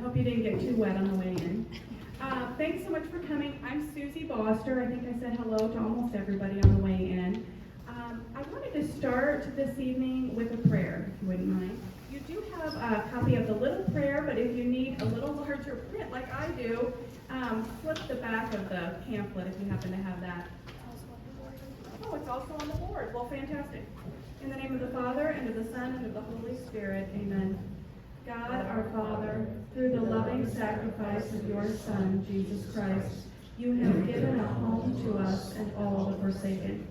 hope you didn't get too wet on the way in. Thanks so much for coming. I'm Susie Boster. I think I said hello to almost everybody on the way in. I wanted to start this evening with a prayer, if you wouldn't mind. You do have a copy of the little prayer, but if you need a little larger print like I do, flip the back of the pamphlet if you happen to have that. Oh, it's also on the board. Well, fantastic. In the name of the Father, and of the Son, and of the Holy Spirit, amen. God, our Father, through the loving sacrifice of your Son, Jesus Christ, you have given a home to us and all the forsaken.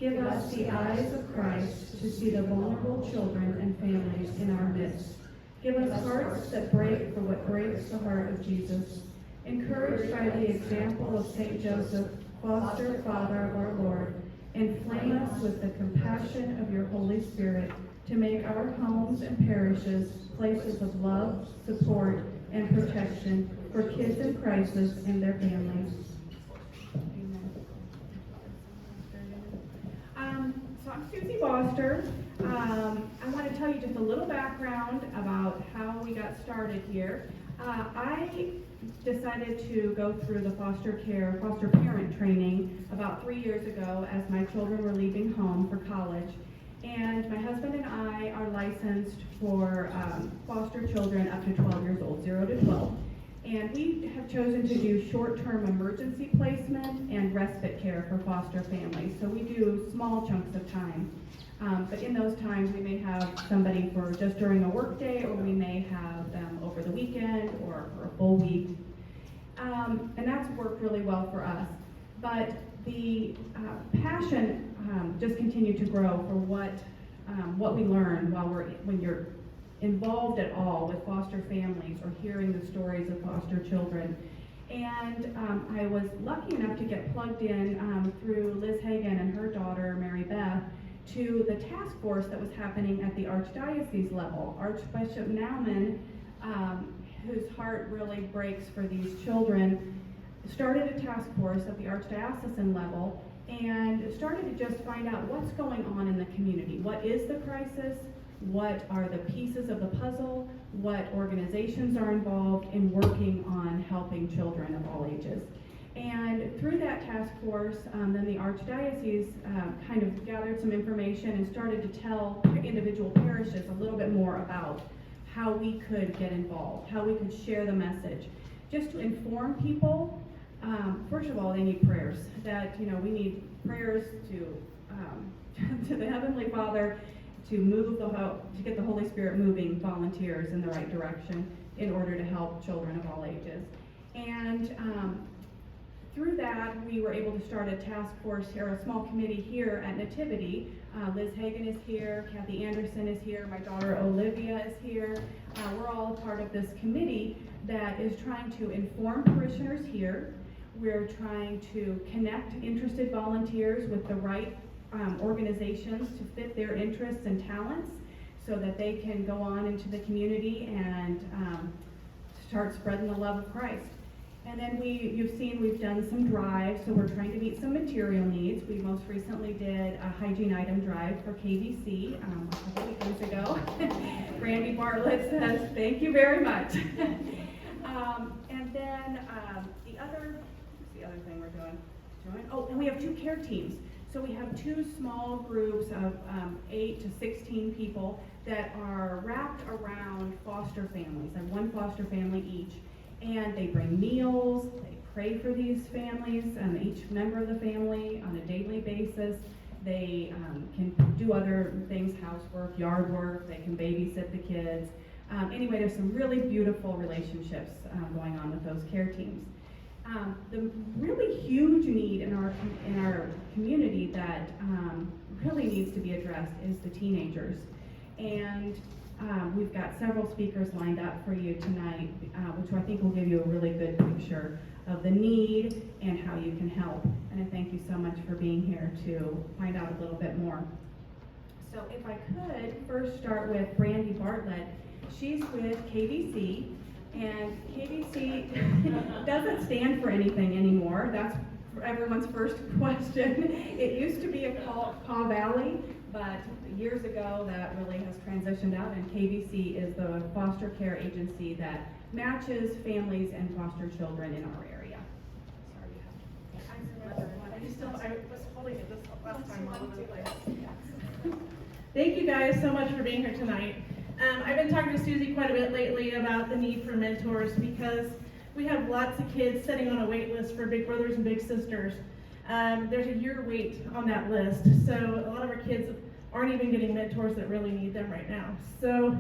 Give us the eyes of Christ to see the vulnerable children and families in our midst. Give us hearts that break for what breaks the heart of Jesus. Encouraged by the example of St. Joseph, foster Father of our Lord, inflame us with the compassion of your Holy Spirit to make our homes and parishes places of love, support, and protection for kids in crisis and their families. So I'm Susie Boster. I want to tell you just a little background about how we got started here. I decided to go through the foster parent training about 3 years ago as my children were leaving home for college. And my husband and I are licensed for foster children up to 12 years old, 0 to 12. And we have chosen to do short-term emergency placement and respite care for foster families. So we do small chunks of time. But in those times, we may have somebody for just during a work day, or we may have them over the weekend or for a full week. And that's worked really well for us. But the passion just continued to grow for what we learn when you're involved at all with foster families or hearing the stories of foster children. And I was lucky enough to get plugged in through Liz Hagan and her daughter, Mary Beth, to the task force that was happening at the Archdiocese level. Archbishop Naumann, whose heart really breaks for these children, started a task force at the Archdiocesan level and started to just find out what's going on in the community. What is the crisis? What are the pieces of the puzzle? What organizations are involved in working on helping children of all ages? And through that task force, then the Archdiocese kind of gathered some information and started to tell individual parishes a little bit more about how we could get involved, how we could share the message, just to inform people. First of all, they need prayers. We need prayers to the Heavenly Father to get the Holy Spirit moving volunteers in the right direction in order to help children of all ages. And through that, we were able to start a task force here, a small committee here at Nativity. Liz Hagan is here, Kathy Anderson is here, my daughter Olivia is here. We're all a part of this committee that is trying to inform parishioners here. We're trying to connect interested volunteers with the right organizations to fit their interests and talents so that they can go on into the community and start spreading the love of Christ. And then you've seen we've done some drives, so we're trying to meet some material needs. We most recently did a hygiene item drive for KVC a couple weekends ago. Randy Bartlett says, thank you very much. And then the other thing we're doing? Oh, and we have 2 care teams. So we have 2 small groups of 8 to 16 people that are wrapped around foster families, and 1 foster family each. And they bring meals, they pray for these families, each member of the family on a daily basis. They can do other things, housework, yard work, they can babysit the kids. Anyway, there's some really beautiful relationships going on with those care teams. The really huge need in our community that really needs to be addressed is the teenagers. And we've got several speakers lined up for you tonight, which I think will give you a really good picture of the need and how you can help. And I thank you so much for being here to find out a little bit more. So if I could first start with Brandy Bartlett. She's with KVC, and KVC doesn't stand for anything anymore. That's everyone's first question. It used to be a Kaw Valley, but years ago that really has transitioned out, and KVC is the foster care agency that matches families and foster children in our area. I was holding it this last time all over the place. Thank you guys so much for being here tonight. I've been talking to Susie quite a bit lately about the need for mentors because we have lots of kids sitting on a wait list for big brothers and big sisters. There's a year wait on that list, so a lot of our kids aren't even getting mentors that really need them right now. So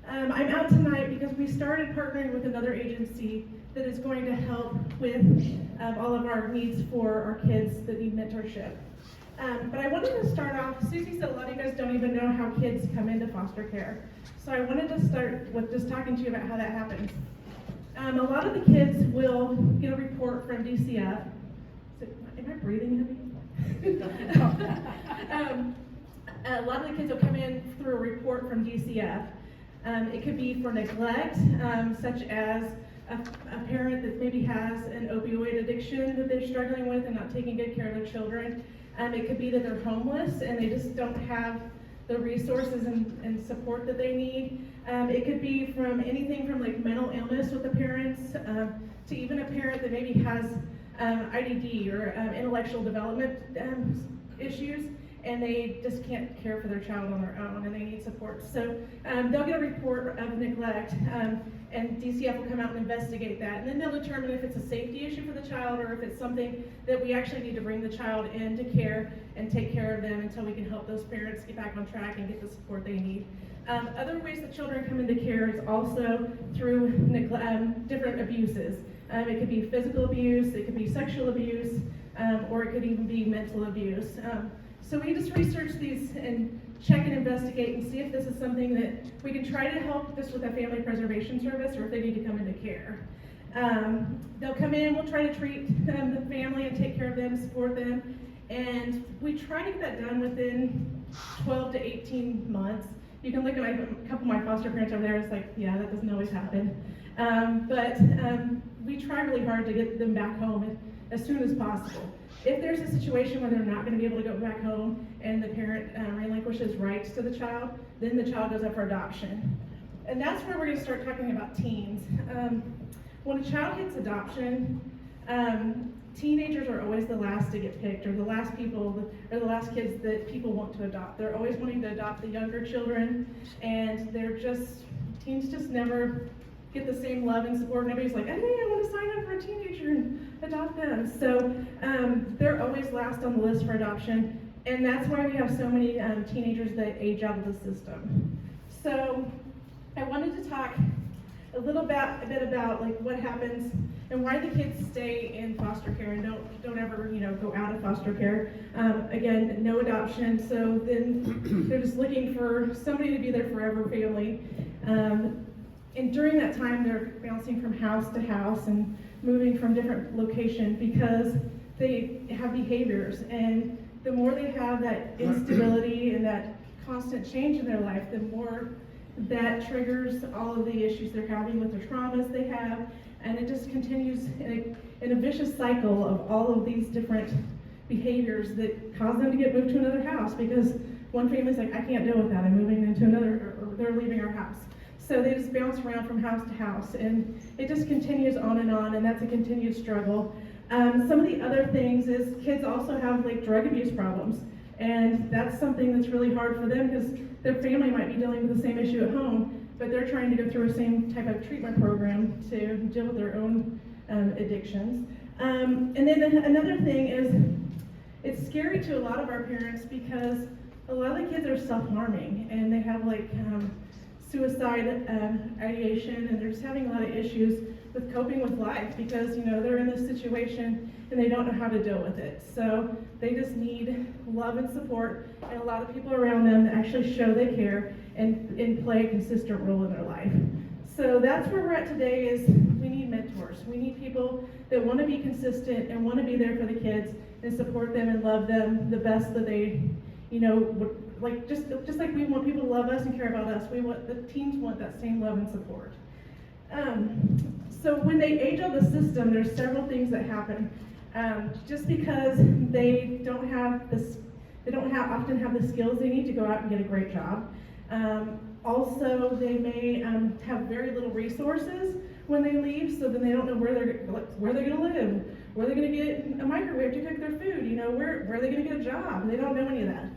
I'm out tonight because we started partnering with another agency that is going to help with all of our needs for our kids that need mentorship. But I wanted to start off, Susie said a lot of you guys don't even know how kids come into foster care. So I wanted to start with just talking to you about how that happens. A lot of the kids will get a report from DCF. Am I breathing heavy? A lot of the kids will come in through a report from DCF. It could be for neglect, such as a parent that maybe has an opioid addiction that they're struggling with and not taking good care of their children. It could be that they're homeless and they just don't have the resources and support that they need. It could be from anything from like mental illness with the parents to even a parent that maybe has IDD or intellectual development issues, and they just can't care for their child on their own and they need support. So they'll get a report of neglect and DCF will come out and investigate that, and then they'll determine if it's a safety issue for the child or if it's something that we actually need to bring the child into care and take care of them until we can help those parents get back on track and get the support they need. Other ways that children come into care is also through different abuses. It could be physical abuse, it could be sexual abuse, or it could even be mental abuse. So we just research these and check and investigate and see if this is something that we can try to help this with a family preservation service or if they need to come into care. They'll come in, we'll try to treat the family and take care of them, support them, and we try to get that done within 12 to 18 months. You can look at a couple of my foster parents over there, it's like, yeah, that doesn't always happen. But we try really hard to get them back home as soon as possible. If there's a situation where they're not going to be able to go back home and the parent relinquishes rights to the child, then the child goes up for adoption. And that's where we're going to start talking about teens. When a child gets adoption, teenagers are always the last to get picked, or the last people, or the last kids that people want to adopt. They're always wanting to adopt the younger children, and teens just never get the same love and support. Nobody's like, hey, I want to sign up for a teenager and adopt them. So they're always last on the list for adoption, and that's why we have so many teenagers that age out of the system. So I wanted to talk a bit about like what happens and why the kids stay in foster care and don't ever go out of foster care. Again, no adoption, so then they're just looking for somebody to be their forever family. And during that time, they're bouncing from house to house and moving from different locations because they have behaviors. And the more they have that instability and that constant change in their life, the more that triggers all of the issues they're having with the traumas they have. And it just continues in a vicious cycle of all of these different behaviors that cause them to get moved to another house because one family's like, I can't deal with that, I'm moving into another, or they're leaving our house. So they just bounce around from house to house, and it just continues on, and that's a continued struggle. Some of the other things is kids also have like drug abuse problems, and that's something that's really hard for them because their family might be dealing with the same issue at home, but they're trying to go through a same type of treatment program to deal with their own addictions. And then another thing is, it's scary to a lot of our parents because a lot of the kids are self-harming, and they have like suicide ideation, and they're just having a lot of issues with coping with life because they're in this situation and they don't know how to deal with it. So they just need love and support, and a lot of people around them that actually show they care and play a consistent role in their life. So that's where we're at today. Is we need mentors. We need people that want to be consistent and want to be there for the kids and support them and love them the best that they would. Like just like we want people to love us and care about us, the teens want that same love and support. So when they age out of the system, there's several things that happen. Just because they don't have this They don't often have the skills they need to go out and get a great job. Also, they may have very little resources when they leave, so then they don't know where they're going to live, where they're going to get a microwave to cook their food, where are they going to get a job? They don't know any of that.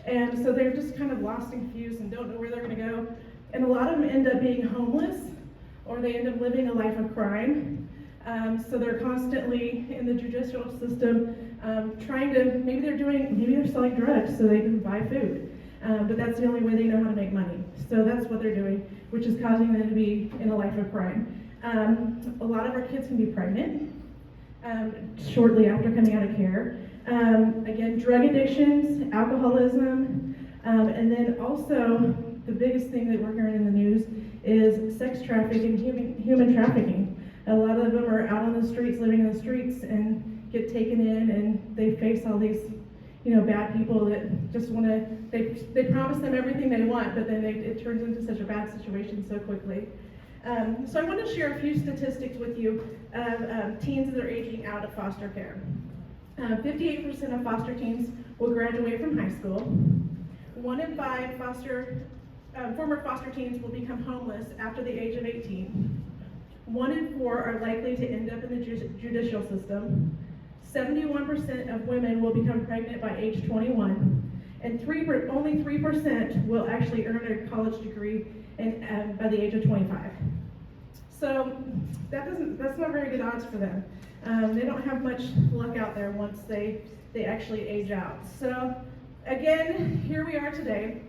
And so they're just kind of lost and confused and don't know where they're going to go. And a lot of them end up being homeless, or they end up living a life of crime. So they're constantly in the judicial system trying to, maybe they're selling drugs so they can buy food. But that's the only way they know how to make money. So that's what they're doing, which is causing them to be in a life of crime. A lot of our kids can be pregnant shortly after coming out of care. Again, drug addictions, alcoholism, and then also the biggest thing that we're hearing in the news is sex trafficking, human trafficking. A lot of them are out on the streets, living in the streets, and get taken in, and they face all these, bad people that just want to. They promise them everything they want, but then it turns into such a bad situation so quickly. So I want to share a few statistics with you of teens that are aging out of foster care. 58% of foster teens will graduate from high school. 1 in 5 former foster teens will become homeless after the age of 18. 1 in 4 are likely to end up in the judicial system. 71% of women will become pregnant by age 21. And only 3% will actually earn a college degree by the age of 25. So that's not very good odds for them. They don't have much luck out there once they actually age out. So again, here we are today,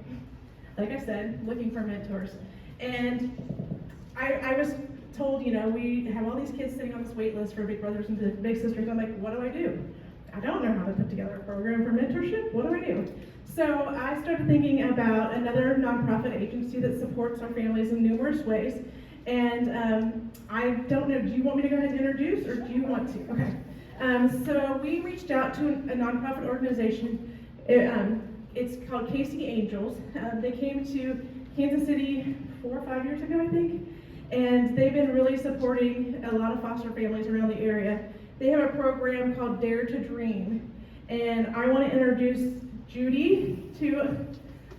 like I said, looking for mentors. And I was told, we have all these kids sitting on this wait list for Big Brothers and Big Sisters. I'm like, what do I do? I don't know how to put together a program for mentorship. What do I do? So I started thinking about another nonprofit agency that supports our families in numerous ways. And I don't know, do you want me to go ahead and introduce, or do you want to? Okay. So we reached out to a nonprofit organization. It's called Casey Angels. They came to Kansas City 4 or 5 years ago, I think. And they've been really supporting a lot of foster families around the area. They have a program called Dare to Dream. And I want to introduce Judy to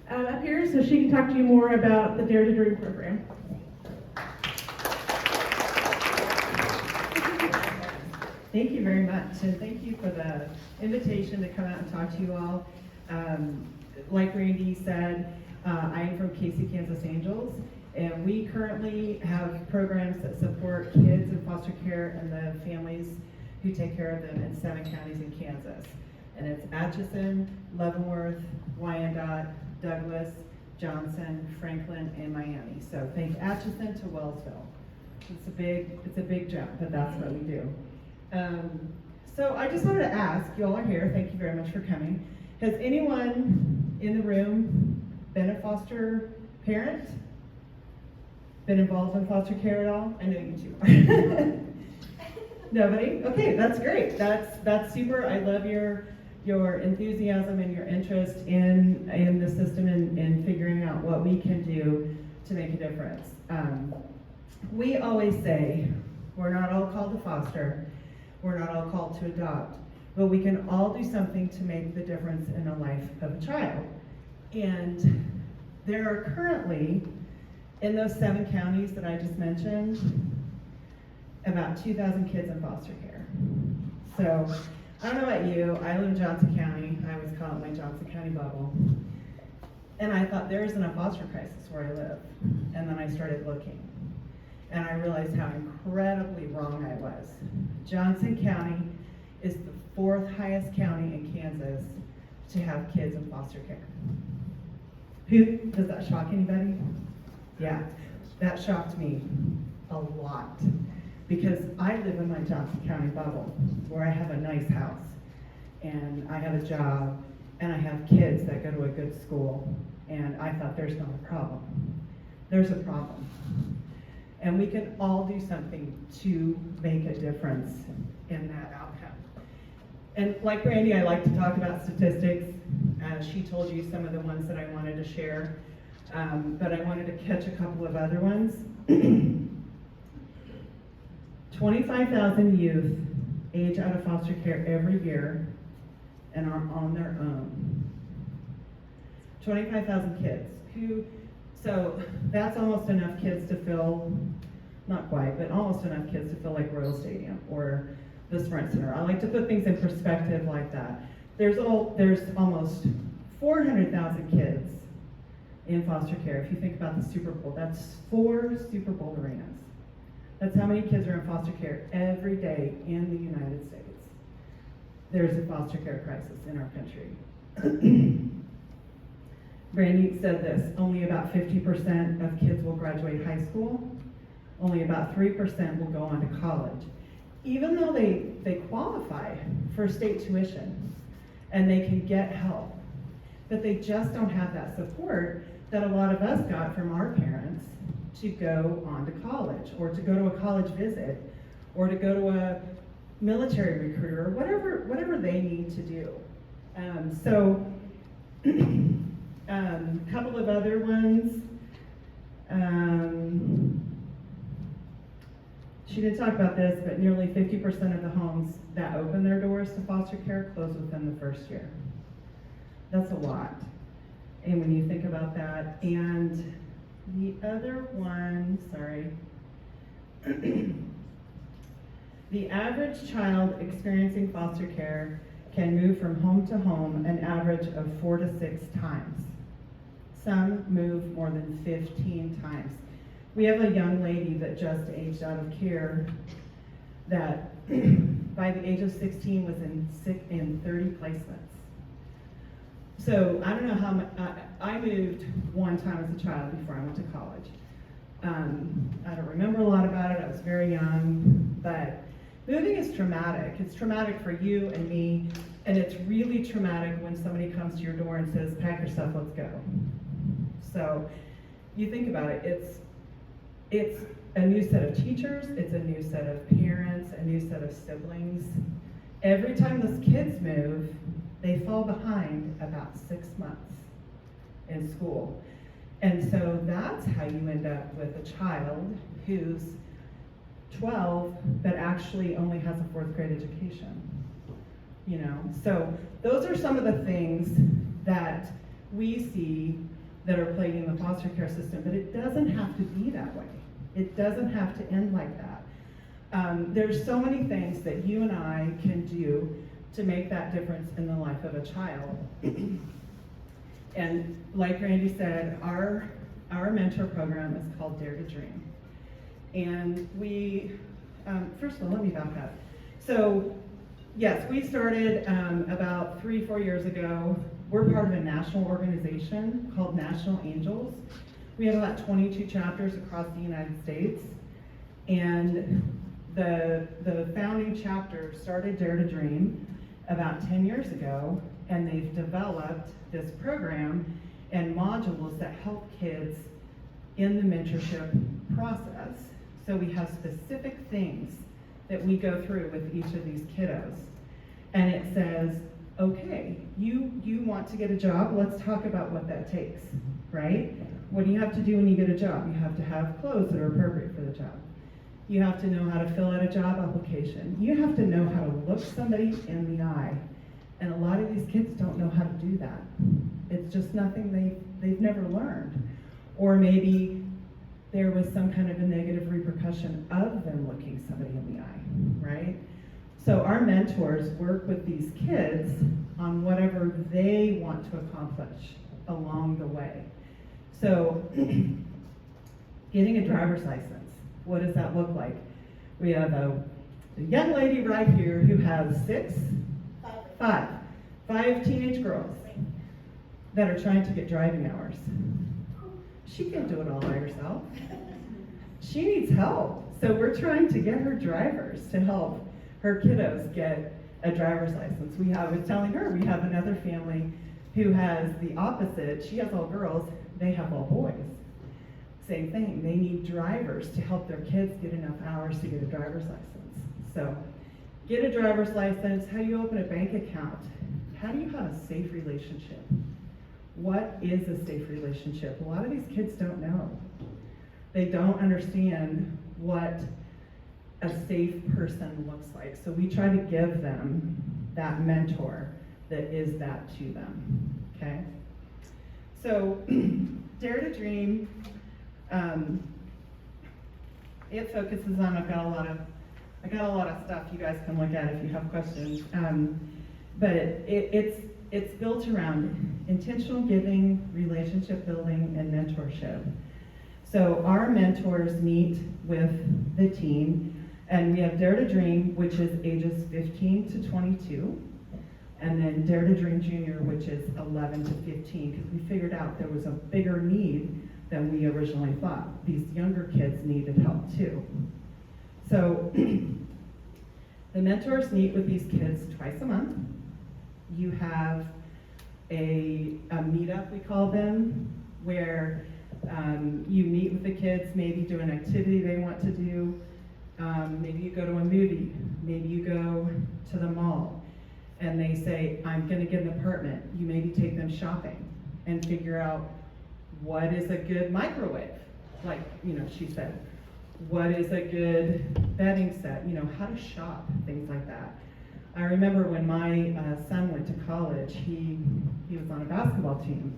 up here so she can talk to you more about the Dare to Dream program. Thank you very much, and thank you for the invitation to come out and talk to you all. Like Randy said, I am from Casey, Kansas Angels, and we currently have programs that support kids in foster care and the families who take care of them in 7 counties in Kansas. And it's Atchison, Leavenworth, Wyandotte, Douglas, Johnson, Franklin, and Miami. So think Atchison to Wellsville. It's a big jump, but that's what we do. So I just wanted to ask, you all are here, thank you very much for coming. Has anyone in the room been a foster parent? Been involved in foster care at all? I know you two are. Nobody? Okay, that's great. That's super. I love your enthusiasm and your interest in the system and figuring out what we can do to make a difference. We always say we're not all called to foster, we're not all called to adopt, but we can all do something to make the difference in the life of a child. And there are currently, in those 7 counties that I just mentioned, about 2,000 kids in foster care. So, I don't know about you, I live in Johnson County. I always call it my Johnson County bubble. And I thought, there isn't a foster crisis where I live. And then I started looking. And I realized how incredibly wrong I was. Johnson County is the 4th highest county in Kansas to have kids in foster care. Does that shock anybody? Yeah, that shocked me a lot. Because I live in my Johnson County bubble, where I have a nice house, and I have a job, and I have kids that go to a good school, and I thought, there's not a problem. There's a problem. And we can all do something to make a difference in that outcome. And like Randy, I like to talk about statistics. She told you some of the ones that I wanted to share, but I wanted to catch a couple of other ones. 25,000 youth age out of foster care every year and are on their own. 25,000 kids. So that's almost enough kids to fill, not quite, but almost enough kids to fill like Royal Stadium or the Sprint Center. I like to put things in perspective like that. There's almost 400,000 kids in foster care. If you think about the Super Bowl, that's 4 Super Bowl arenas. That's how many kids are in foster care every day in the United States. There's a foster care crisis in our country. Brandy said this, only about 50% of kids will graduate high school. Only about 3% will go on to college. Even though they qualify for state tuition and they can get help, but they just don't have that support that a lot of us got from our parents to go on to college, or to go to a college visit, or to go to a military recruiter, or whatever they need to do. Couple of other ones. She didn't talk about this, but nearly 50% of the homes that open their doors to foster care close within the first year. That's a lot. And when you think about that, and the other one, sorry. The average child experiencing foster care can move from home to home an average of 4 to 6 times. Some move more than 15 times. We have a young lady that just aged out of care that by the age of 16 was in 30 placements. So I don't know how much, I moved one time as a child before I went to college. I don't remember a lot about it, I was very young, but moving is traumatic. It's traumatic for you and me, and it's really traumatic when somebody comes to your door and says, pack your stuff, let's go. So you think about it, it's a new set of teachers, it's a new set of parents, a new set of siblings. Every time those kids move, they fall behind about 6 months in school. And so that's how you end up with a child who's 12, but actually only has a 4th grade education. You know, so those are some of the things that we see that are plaguing the foster care system, but it doesn't have to be that way. It doesn't have to end like that. There's so many things that you and I can do to make that difference in the life of a child. And like Randy said, our mentor program is called Dare to Dream. And we, first of all, let me back up. So, yes, we started about 3-4 years ago. We're part of a national organization called National Angels. We have about 22 chapters across the United States. And the founding chapter started Dare to Dream about 10 years ago, and they've developed this program and modules that help kids in the mentorship process. So we have specific things that we go through with each of these kiddos. And it says, okay, you want to get a job, let's talk about what that takes, right? What do you have to do when you get a job? You have to have clothes that are appropriate for the job. You have to know how to fill out a job application. You have to know how to look somebody in the eye. And a lot of these kids don't know how to do that. It's just nothing they've never learned. Or maybe there was some kind of a negative repercussion of them looking somebody in the eye, right? So our mentors work with these kids on whatever they want to accomplish along the way. So getting a driver's license, what does that look like? We have a young lady right here who has five teenage girls that are trying to get driving hours. She can't do it all by herself. She needs help. So we're trying to get her drivers to help her kiddos get a driver's license. I was telling her, we have another family who has the opposite. She has all girls, they have all boys. Same thing, they need drivers to help their kids get enough hours to get a driver's license. So get a driver's license, how do you open a bank account? How do you have a safe relationship? What is a safe relationship? A lot of these kids don't know. They don't understand what a safe person looks like. So we try to give them that mentor that is that to them, okay? So, Dare to Dream, it focuses on, I got a lot of stuff you guys can look at if you have questions. But it's built around intentional giving, relationship building, and mentorship. So our mentors meet with the teen, and we have Dare to Dream, which is ages 15 to 22, and then Dare to Dream Junior, which is 11 to 15, because we figured out there was a bigger need than we originally thought. These younger kids needed help too. So the mentors meet with these kids twice a month. You have a meetup, we call them, where you meet with the kids, maybe do an activity they want to do. Maybe you go to a movie, maybe you go to the mall, and they say, I'm gonna get an apartment. You maybe take them shopping and figure out what is a good microwave, like, she said. What is a good bedding set, how to shop, things like that. I remember when my son went to college, he was on a basketball team,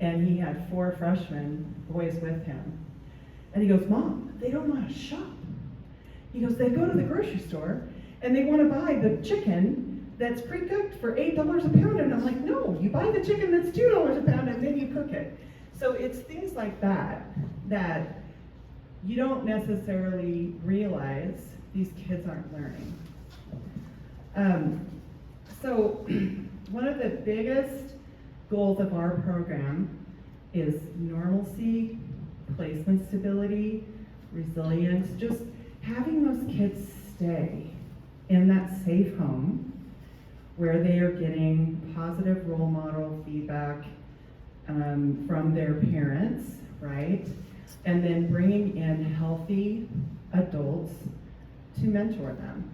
and he had 4 freshman boys with him. And he goes, Mom, they don't know how to shop. He goes, they go to the grocery store, and they want to buy the chicken that's pre-cooked for $8 a pound. And I'm like, no, you buy the chicken that's $2 a pound, and then you cook it. So it's things like that that you don't necessarily realize these kids aren't learning. So one of the biggest goals of our program is normalcy, placement stability, resilience, just having those kids stay in that safe home where they are getting positive role model feedback from their parents, right? And then bringing in healthy adults to mentor them,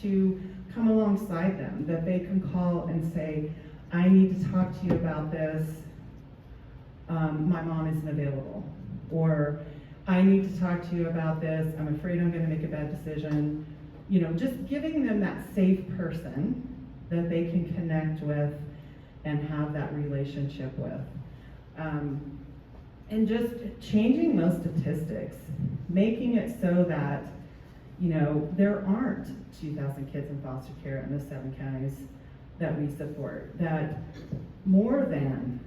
to come alongside them, that they can call and say, I need to talk to you about this, my mom isn't available. Or, I need to talk to you about this, I'm afraid I'm gonna make a bad decision. Just giving them that safe person that they can connect with and have that relationship with. And just changing those statistics, making it so that, there aren't 2,000 kids in foster care in the 7 counties that we support, that more than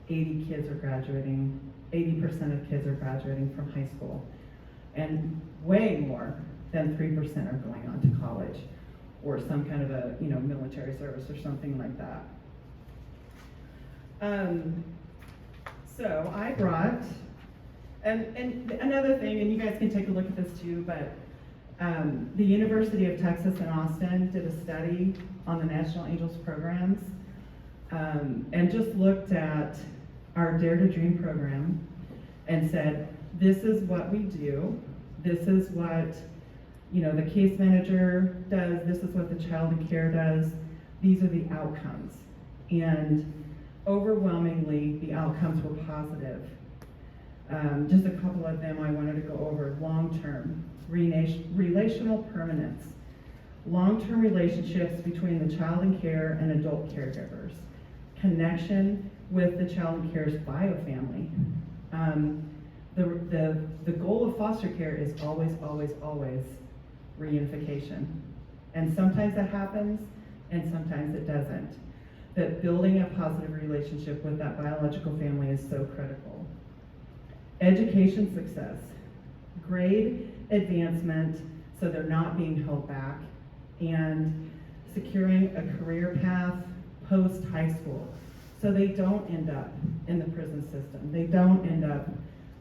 80 kids are graduating, 80% of kids are graduating from high school, and way more than 3% are going on to college or some kind of a military service or something like that. So I brought, and another thing, and you guys can take a look at this too, but the University of Texas in Austin did a study on the National Angels programs and just looked at our Dare to Dream program and said, this is what we do, this is what the case manager does, this is what the child in care does, these are the outcomes. And overwhelmingly, the outcomes were positive. Just a couple of them I wanted to go over. Long-term, relational permanence. Long-term relationships between the child in care and adult caregivers. Connection with the child in care's biofamily. The goal of foster care is always, always, always reunification. And sometimes that happens, and sometimes it doesn't. That building a positive relationship with that biological family is so critical. Education success, grade advancement so they're not being held back, and securing a career path post-high school so they don't end up in the prison system. They don't end up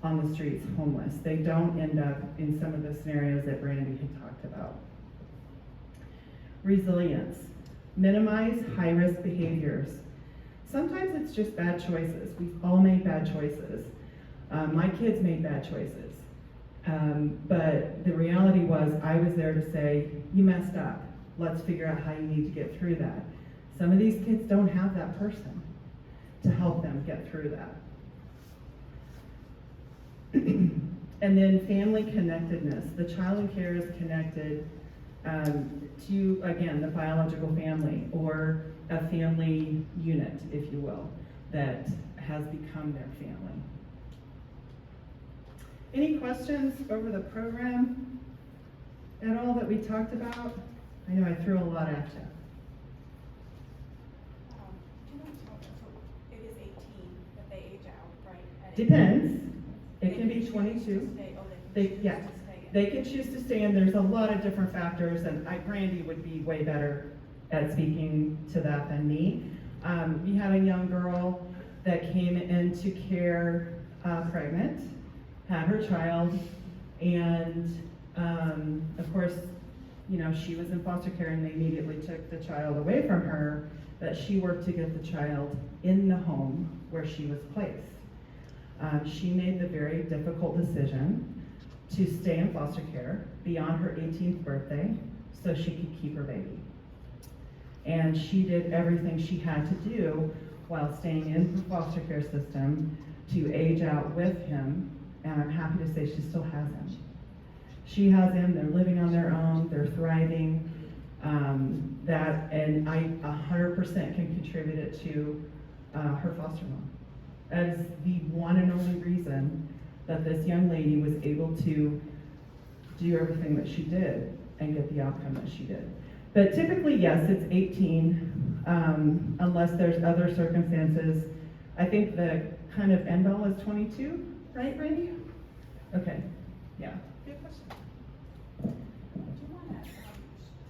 on the streets homeless. They don't end up in some of the scenarios that Brandy had talked about. Resilience. Minimize high-risk behaviors. Sometimes it's just bad choices. We've all made bad choices. My kids made bad choices. But the reality was I was there to say, you messed up. Let's figure out how you need to get through that. Some of these kids don't have that person to help them get through that. And then family connectedness. The child in care is connected to, again, the biological family or a family unit, if you will, that has become their family. Any questions over the program at all that we talked about? I know I threw a lot at you. Do you want to tell us, so it is 18 that they age out, right? At Depends. 18. It can be choose 22. to stay- oh, They, choose yeah, to stay in. they can choose to stay in. There's a lot of different factors, and Brandy would be way better at speaking to that than me. We had a young girl that came into care pregnant, had her child, and of course, you know, she was in foster care and they immediately took the child away from her, but she worked to get the child in the home where she was placed. She made the very difficult decision to stay in foster care beyond her 18th birthday so she could keep her baby. And she did everything she had to do while staying in the foster care system to age out with him, and I'm happy to say she still has him. She has him, they're living on their own, they're thriving, and I 100% can contribute it to her foster mom. As the one and only reason that this young lady was able to do everything that she did and get the outcome that she did. But typically, yes, it's 18, unless there's other circumstances. I think the kind of end all is 22, right, Brandy? Okay, yeah. Good question. Do you want to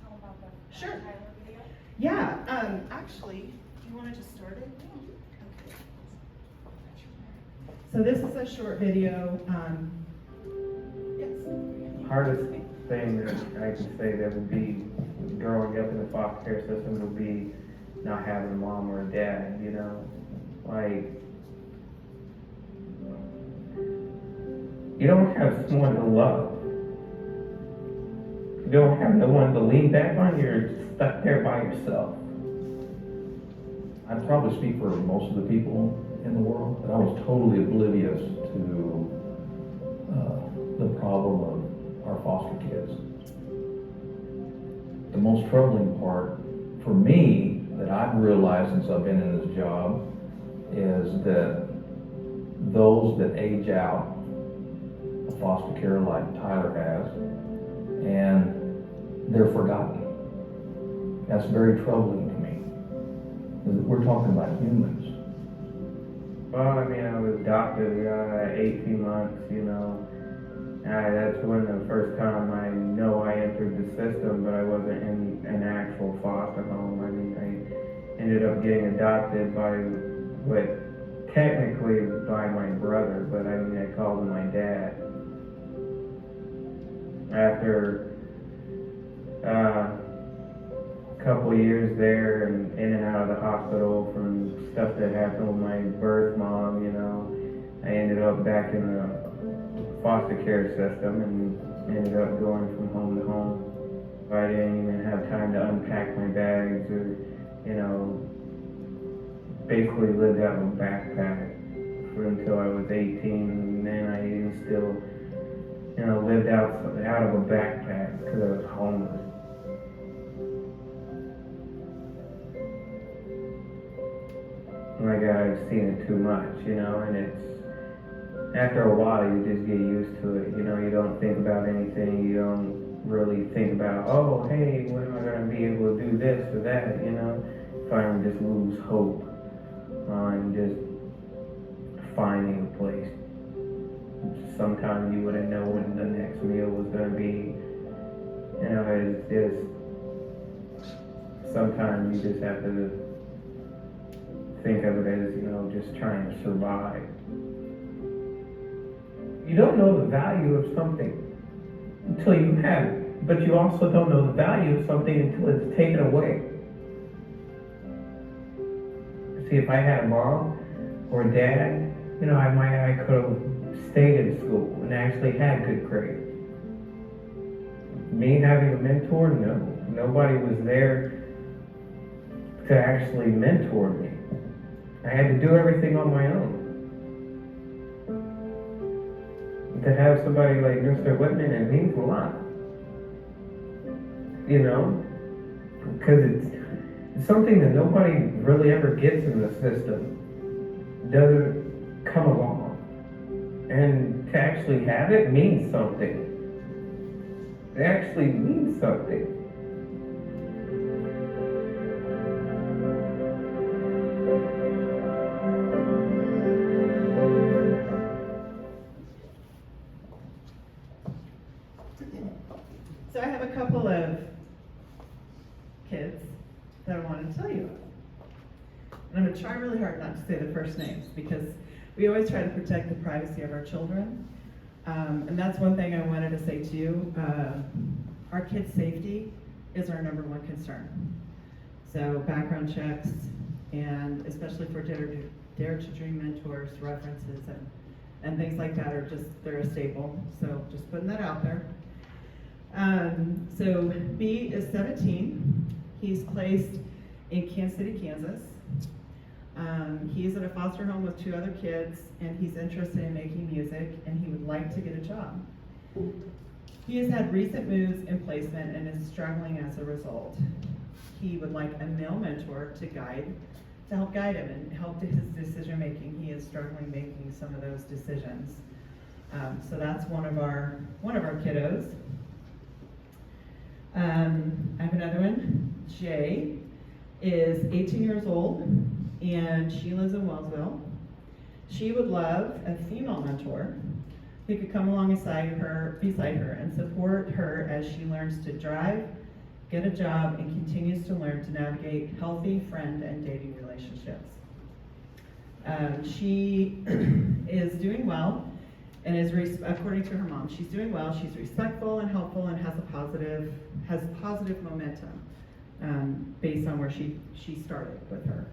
tell about the Sure. Tyler video? Yeah, actually, do you want to just start it? Okay. So this is a short video. Yes. Hardest thing that I could say that would be growing up in the foster care system would be not having a mom or a dad, you know? Like, you don't have someone to love. You don't have no one to lean back on, you're stuck there by yourself. I'd probably speak for most of the people in the world, but I was totally oblivious to the problem of our foster kids. The most troubling part for me that I've realized since I've been in this job is that those that age out of foster care like Tyler has, and they're forgotten. That's very troubling to me. We're talking about humans. Well, I mean, I was adopted at 18 months, you know. That's when the first time I know I entered the system, but I wasn't in an actual foster home. I mean, I ended up getting adopted by technically by my brother, but I mean, I called him my dad. After a couple of years there and in and out of the hospital from stuff that happened with my birth mom, you know, I ended up back in the foster care system and ended up going from home to home. I didn't even have time to unpack my bags or, you know, basically lived out of a backpack until I was 18, and then I even still, you know, lived out of a backpack because I was homeless. Like, I've seen it too much, you know, and after a while you just get used to it, you know, you don't think about anything, you don't really think about, oh, hey, when am I going to be able to do this or that, you know? Finally just lose hope on just finding a place. Sometimes you wouldn't know when the next meal was going to be, you know, it's just, sometimes you just have to think of it as, you know, just trying to survive. You don't know the value of something until you have it, but you also don't know the value of something until it's taken away. See, if I had a mom or a dad, you know, I could have stayed in school and actually had good grades. Me having a mentor, no. Nobody was there to actually mentor me. I had to do everything on my own. To have somebody like Mr. Whitman, it means a lot. You know? Because it's something that nobody really ever gets in the system. doesn't come along. And to actually have it means something. It actually means something. So I have a couple of kids that I wanted to tell you about. And I'm going to try really hard not to say the first names because we always try to protect the privacy of our children. And that's one thing I wanted to say too. Our kids' safety is our number one concern. So background checks, and especially for Dare to Dream mentors, references, and things like that are just, they're a staple. So just putting that out there. So B is 17. He's placed in Kansas City, Kansas. He's at a foster home with 2 other kids, and he's interested in making music, and he would like to get a job. He has had recent moves in placement and is struggling as a result. He would like a male mentor to help guide him and help his decision making. He is struggling making some of those decisions. So that's one of our kiddos. I have another one. Jay is 18 years old, and she lives in Wellsville. She would love a female mentor who could come beside her, and support her as she learns to drive, get a job, and continues to learn to navigate healthy friend and dating relationships. She is doing well, and is, according to her mom, she's doing well. She's respectful and helpful, and has positive momentum based on where she started with her.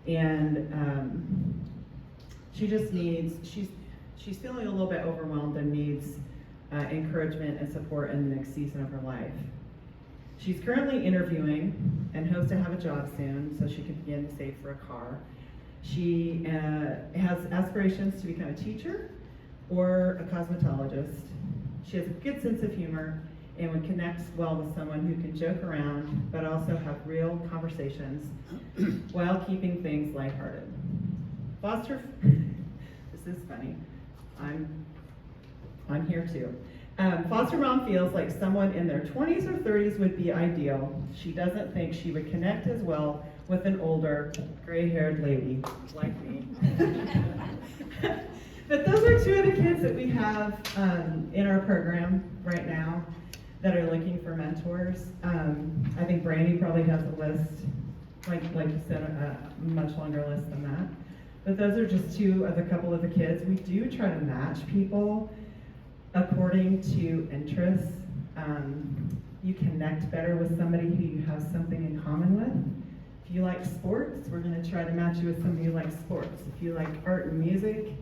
And she just needs, she's feeling a little bit overwhelmed and needs encouragement and support in the next season of her life. She's currently interviewing and hopes to have a job soon so she can begin to save for a car. She has aspirations to become a teacher or a cosmetologist. She has a good sense of humor and would connect well with someone who can joke around but also have real conversations while keeping things lighthearted. Foster, this is funny. I'm here too. Foster mom feels like someone in their 20s or 30s would be ideal. She doesn't think she would connect as well with an older, gray-haired lady like me. But those are 2 of the kids that we have in our program right now that are looking for mentors. I think Brandy probably has a list, like you said, a much longer list than that. But those are just 2 of a couple of the kids. We do try to match people according to interests. You connect better with somebody who you have something in common with. If you like sports, we're going to try to match you with somebody who likes sports. If you like art and music,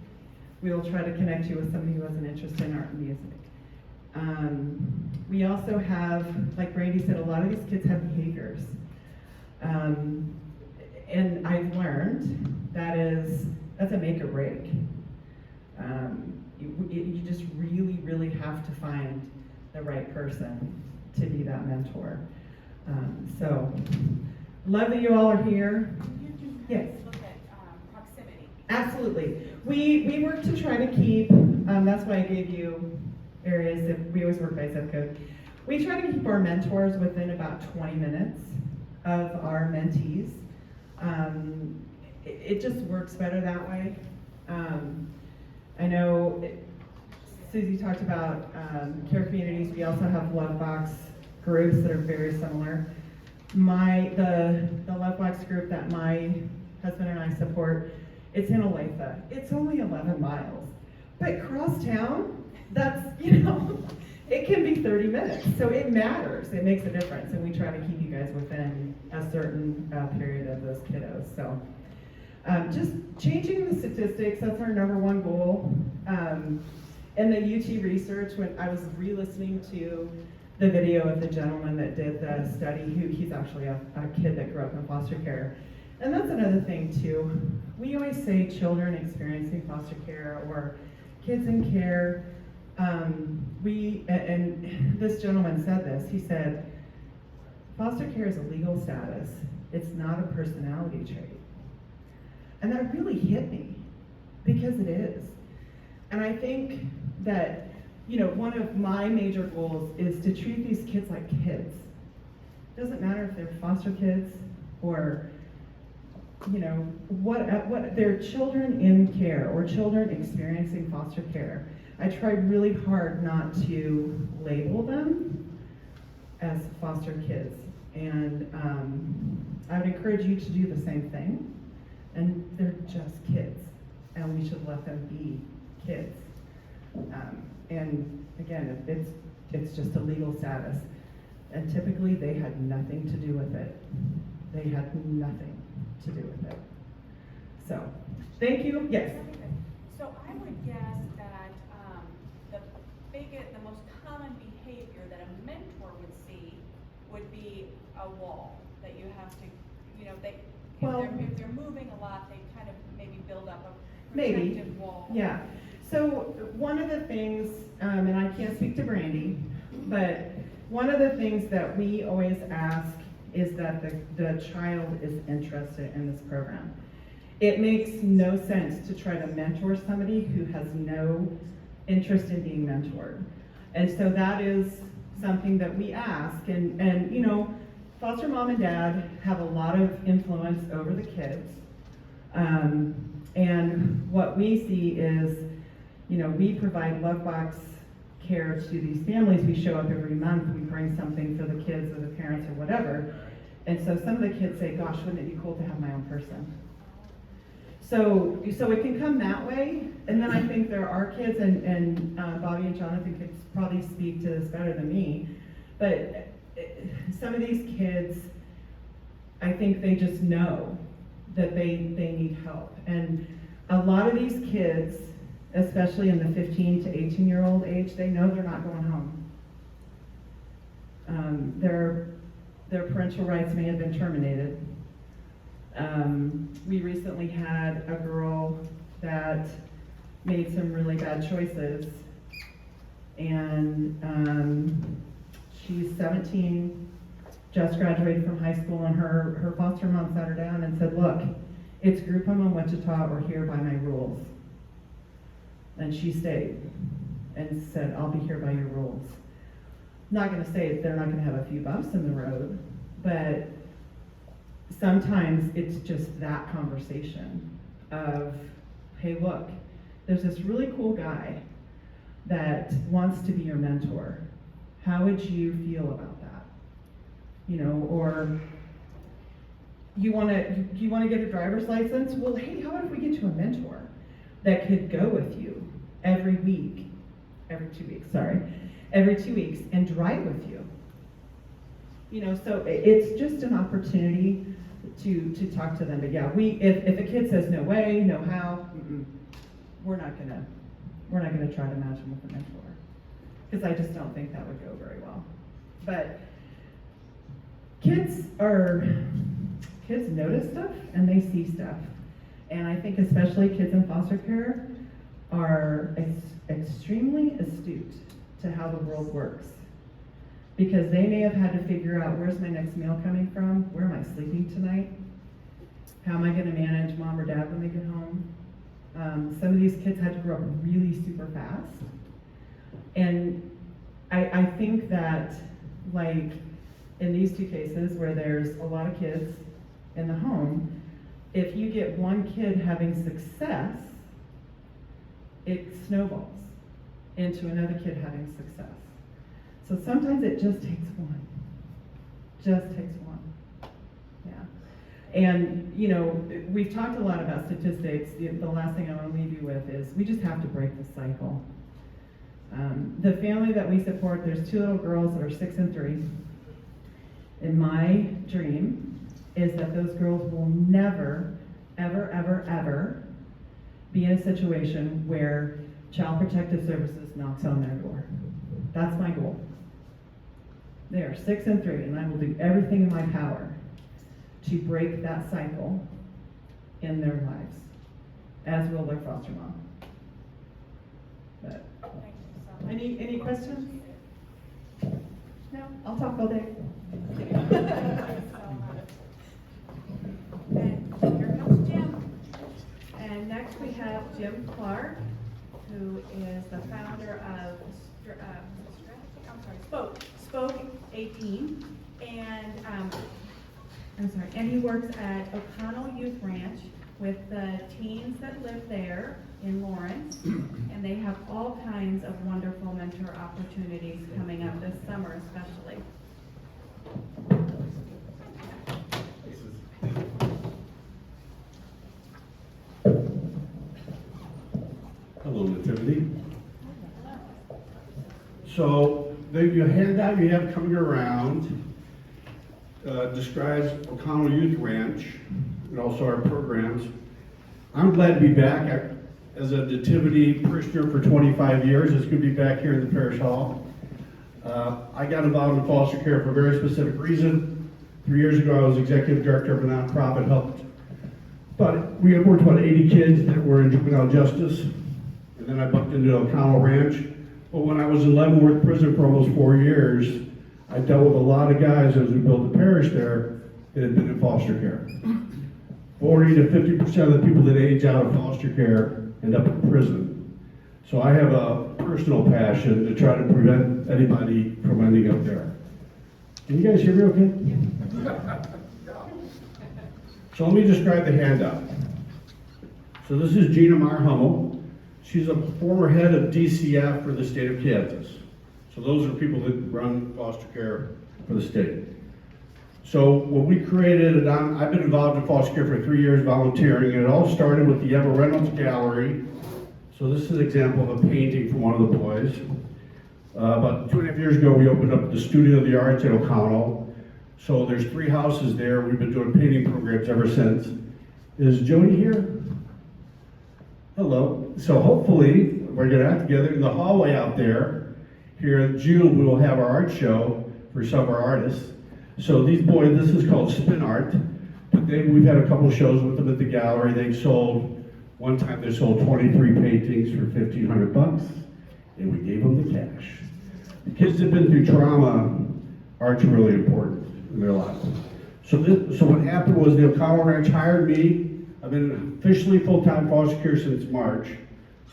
we will try to connect you with somebody who has an interest in art and music. We also have, like Brandy said, a lot of these kids have behaviors. And I've learned that's a make or break. You just really, really have to find the right person to be that mentor. So, love that you all are here. Yes. Look at proximity. Absolutely. We work to try to keep, that's why I gave you areas that we always work by zip code. We try to keep our mentors within about 20 minutes of our mentees. It just works better that way. I know Susie talked about care communities. We also have love box groups that are very similar. The love box group that my husband and I support, it's in Olathe. It's only 11 miles, but cross town, that's, it can be 30 minutes. So it matters. It makes a difference, and we try to keep you guys within a certain period of those kiddos. So just changing the statistics, that's our number one goal. In the UT research, when I was re-listening to the video of the gentleman that did the study, he's actually a kid that grew up in foster care. And that's another thing too. We always say children experiencing foster care or kids in care. And this gentleman said this, he said, foster care is a legal status. It's not a personality trait. And that really hit me. because it is. And I think that, one of my major goals is to treat these kids like kids. Doesn't matter if they're foster kids or, what they're children in care or children experiencing foster care. I try really hard not to label them as foster kids. And I would encourage you to do the same thing. And they're just kids, and we should let them be kids. And again, it's just a legal status. And typically they had nothing to do with it. They had nothing to do with it. So, thank you. Yes. So I would guess that the most common behavior that a mentor would see would be a wall that you have to, if they're moving a lot, they kind of maybe build up a protective wall. Yeah. So one of the things, and I can't speak to Brandy, but one of the things that we always ask is that the child is interested in this program. It makes no sense to try to mentor somebody who has no interest in being mentored. And so that is something that we ask. And foster mom and dad have a lot of influence over the kids. And what we see is, we provide love box care to these families. We show up every month, we bring something for the kids or the parents or whatever. And so some of the kids say, gosh, wouldn't it be cool to have my own person? So it can come that way. And then I think there are kids, and Bobby and Jonathan could probably speak to this better than me, but some of these kids, I think they just know that they need help. And a lot of these kids, especially in the 15 to 18-year-old age, they know they're not going home. Their parental rights may have been terminated. We recently had a girl that made some really bad choices, and she's 17, just graduated from high school, and her foster mom sat her down and said, look, it's group home in Wichita, we're here by my rules. And she stayed and said, I'll be here by your rules. Not gonna say they're not gonna have a few bumps in the road, but sometimes it's just that conversation of, hey, look, there's this really cool guy that wants to be your mentor. How would you feel about that? Or you wanna get a driver's license? Well, hey, how about if we get you a mentor that could go with you every 2 weeks and drive with you? So it's just an opportunity to talk to them. But yeah, if a kid says no way, no how, we're not gonna try to match them with a mentor, because I just don't think that would go very well. But kids notice stuff and they see stuff, and I think especially kids in foster care are extremely astute to how the world works, because they may have had to figure out, where's my next meal coming from? Where am I sleeping tonight? How am I going to manage mom or dad when they get home? Some of these kids had to grow up really super fast. And I think that, like, in these two cases where there's a lot of kids in the home, if you get one kid having success, it snowballs into another kid having success. So sometimes it just takes one. Yeah. And, we've talked a lot about statistics. The last thing I want to leave you with is we just have to break the cycle. The family that we support, there's 2 little girls that are 6 and 3. And my dream is that those girls will never, ever, ever, ever be in a situation where Child Protective Services knocks on their door. That's my goal. They are 6 and 3, and I will do everything in my power to break that cycle in their lives, as will their foster mom. But Thank you so much. any questions? No, I'll talk all day. Thank you so much. And here comes Jim. And next we have Jim who is the founder of Spoke 18, and and he works at O'Connell Youth Ranch with the teens that live there in Lawrence, and they have all kinds of wonderful mentor opportunities coming up this summer especially. Hello, Nativity. So the handout you have coming around describes O'Connell Youth Ranch and also our programs. I'm glad to be back as a Nativity parishioner for 25 years. It's good to be back here in the parish hall. I got involved in foster care for a very specific reason. 3 years ago, I was executive director of a nonprofit, we had worked about 80 kids that were in juvenile justice. And then I bumped into O'Connell Ranch. But when I was in Leavenworth prison for almost 4 years, I dealt with a lot of guys as we built the parish there that had been in foster care. 40 to 50% of the people that age out of foster care end up in prison. So I have a personal passion to try to prevent anybody from ending up there. Can you guys hear me okay? Yeah. So let me describe the handout. So this is Gina Marhummel. She's a former head of DCF for the state of Kansas. So those are people that run foster care for the state. So when we created I've been involved in foster care for 3 years volunteering, and it all started with the Reynolds gallery. So this is an example of a painting from one of the boys. About 2.5 years ago, we opened up the Studio of the Arts at O'Connell. So there's 3 houses there. We've been doing painting programs ever since. Is Jody here? Hello. So hopefully, we're going to have together in the hallway out there. Here in June, we will have our art show for some of our artists. So these boys, this is called Spin Art. But we've had a couple shows with them at the gallery. One time they sold 23 paintings for $1,500, and we gave them the cash. The kids that have been through trauma, art's really important in their lives. So what happened was the O'Connell Ranch hired me. I've been officially full-time foster care since March.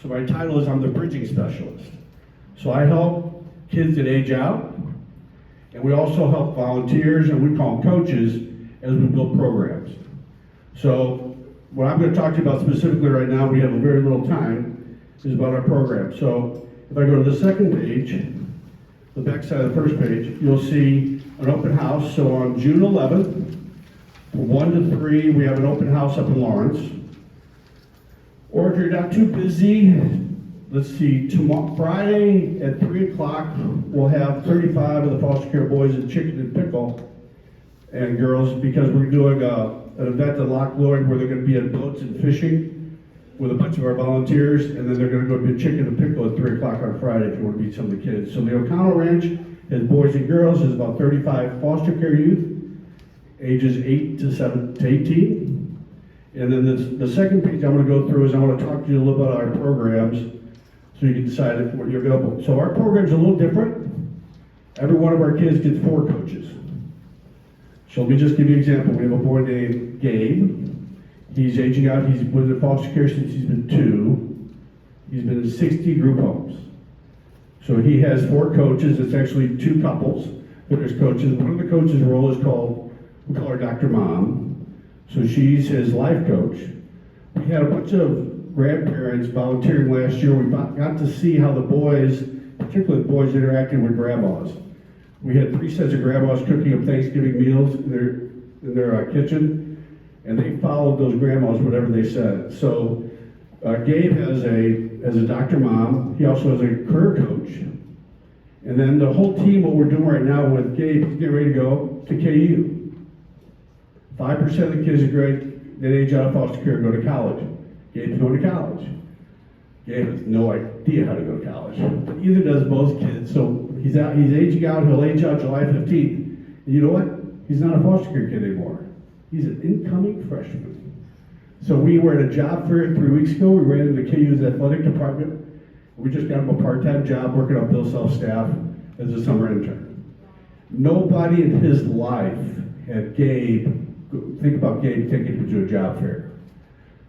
So my title is I'm the bridging specialist. So I help kids that age out, and we also help volunteers, and we call them coaches, as we build programs. So what I'm going to talk to you about specifically right now, we have a very little time, is about our program. So if I go to the second page, the back side of the first page, you'll see an open house. So on June 11th, from 1 to 3, we have an open house up in Lawrence. Or if you're not too busy, let's see, tomorrow, Friday at 3 o'clock, we'll have 35 of the foster care boys at Chicken and Pickle and girls, because we're doing an event at Loch Lloyd where they're going to be in boats and fishing with a bunch of our volunteers, and then they're going to go to Chicken and Pickle at 3 o'clock on Friday if you want to meet some of the kids. So the O'Connell Ranch has boys and girls, has about 35 foster care youth, ages 8 to 18. And then the second page I'm going to go through is I want to talk to you a little about our programs so you can decide if you're available. So our program's a little different. Every one of our kids gets 4 coaches. So let me just give you an example. We have a boy named Gabe. He's aging out. He's been in foster care since he's been 2. He's been in 60 group homes. So he has 4 coaches. It's actually 2 couples that are coaches. One of the coaches' role is we call her Dr. Mom. So she's his life coach. We had a bunch of grandparents volunteering last year. We got to see how the boys, particularly the boys, interacted with grandmas. We had 3 sets of grandmas cooking up Thanksgiving meals in their kitchen, and they followed those grandmas, whatever they said. So Gabe has a Dr. Mom. He also has a career coach. And then the whole team, what we're doing right now with Gabe, he's getting ready to go to KU. 5% of the kids that age out of foster care go to college. Gabe's going to college. Gabe has no idea how to go to college, but either does both kids. So he's aging out. He'll age out July 15th. And you know what? He's not a foster care kid anymore. He's an incoming freshman. So we were at a job fair 3 weeks ago. We ran into KU's athletic department. We just got him a part-time job working on Bill Self staff as a summer intern. Nobody in his life had think about Gabe taking him to a job fair.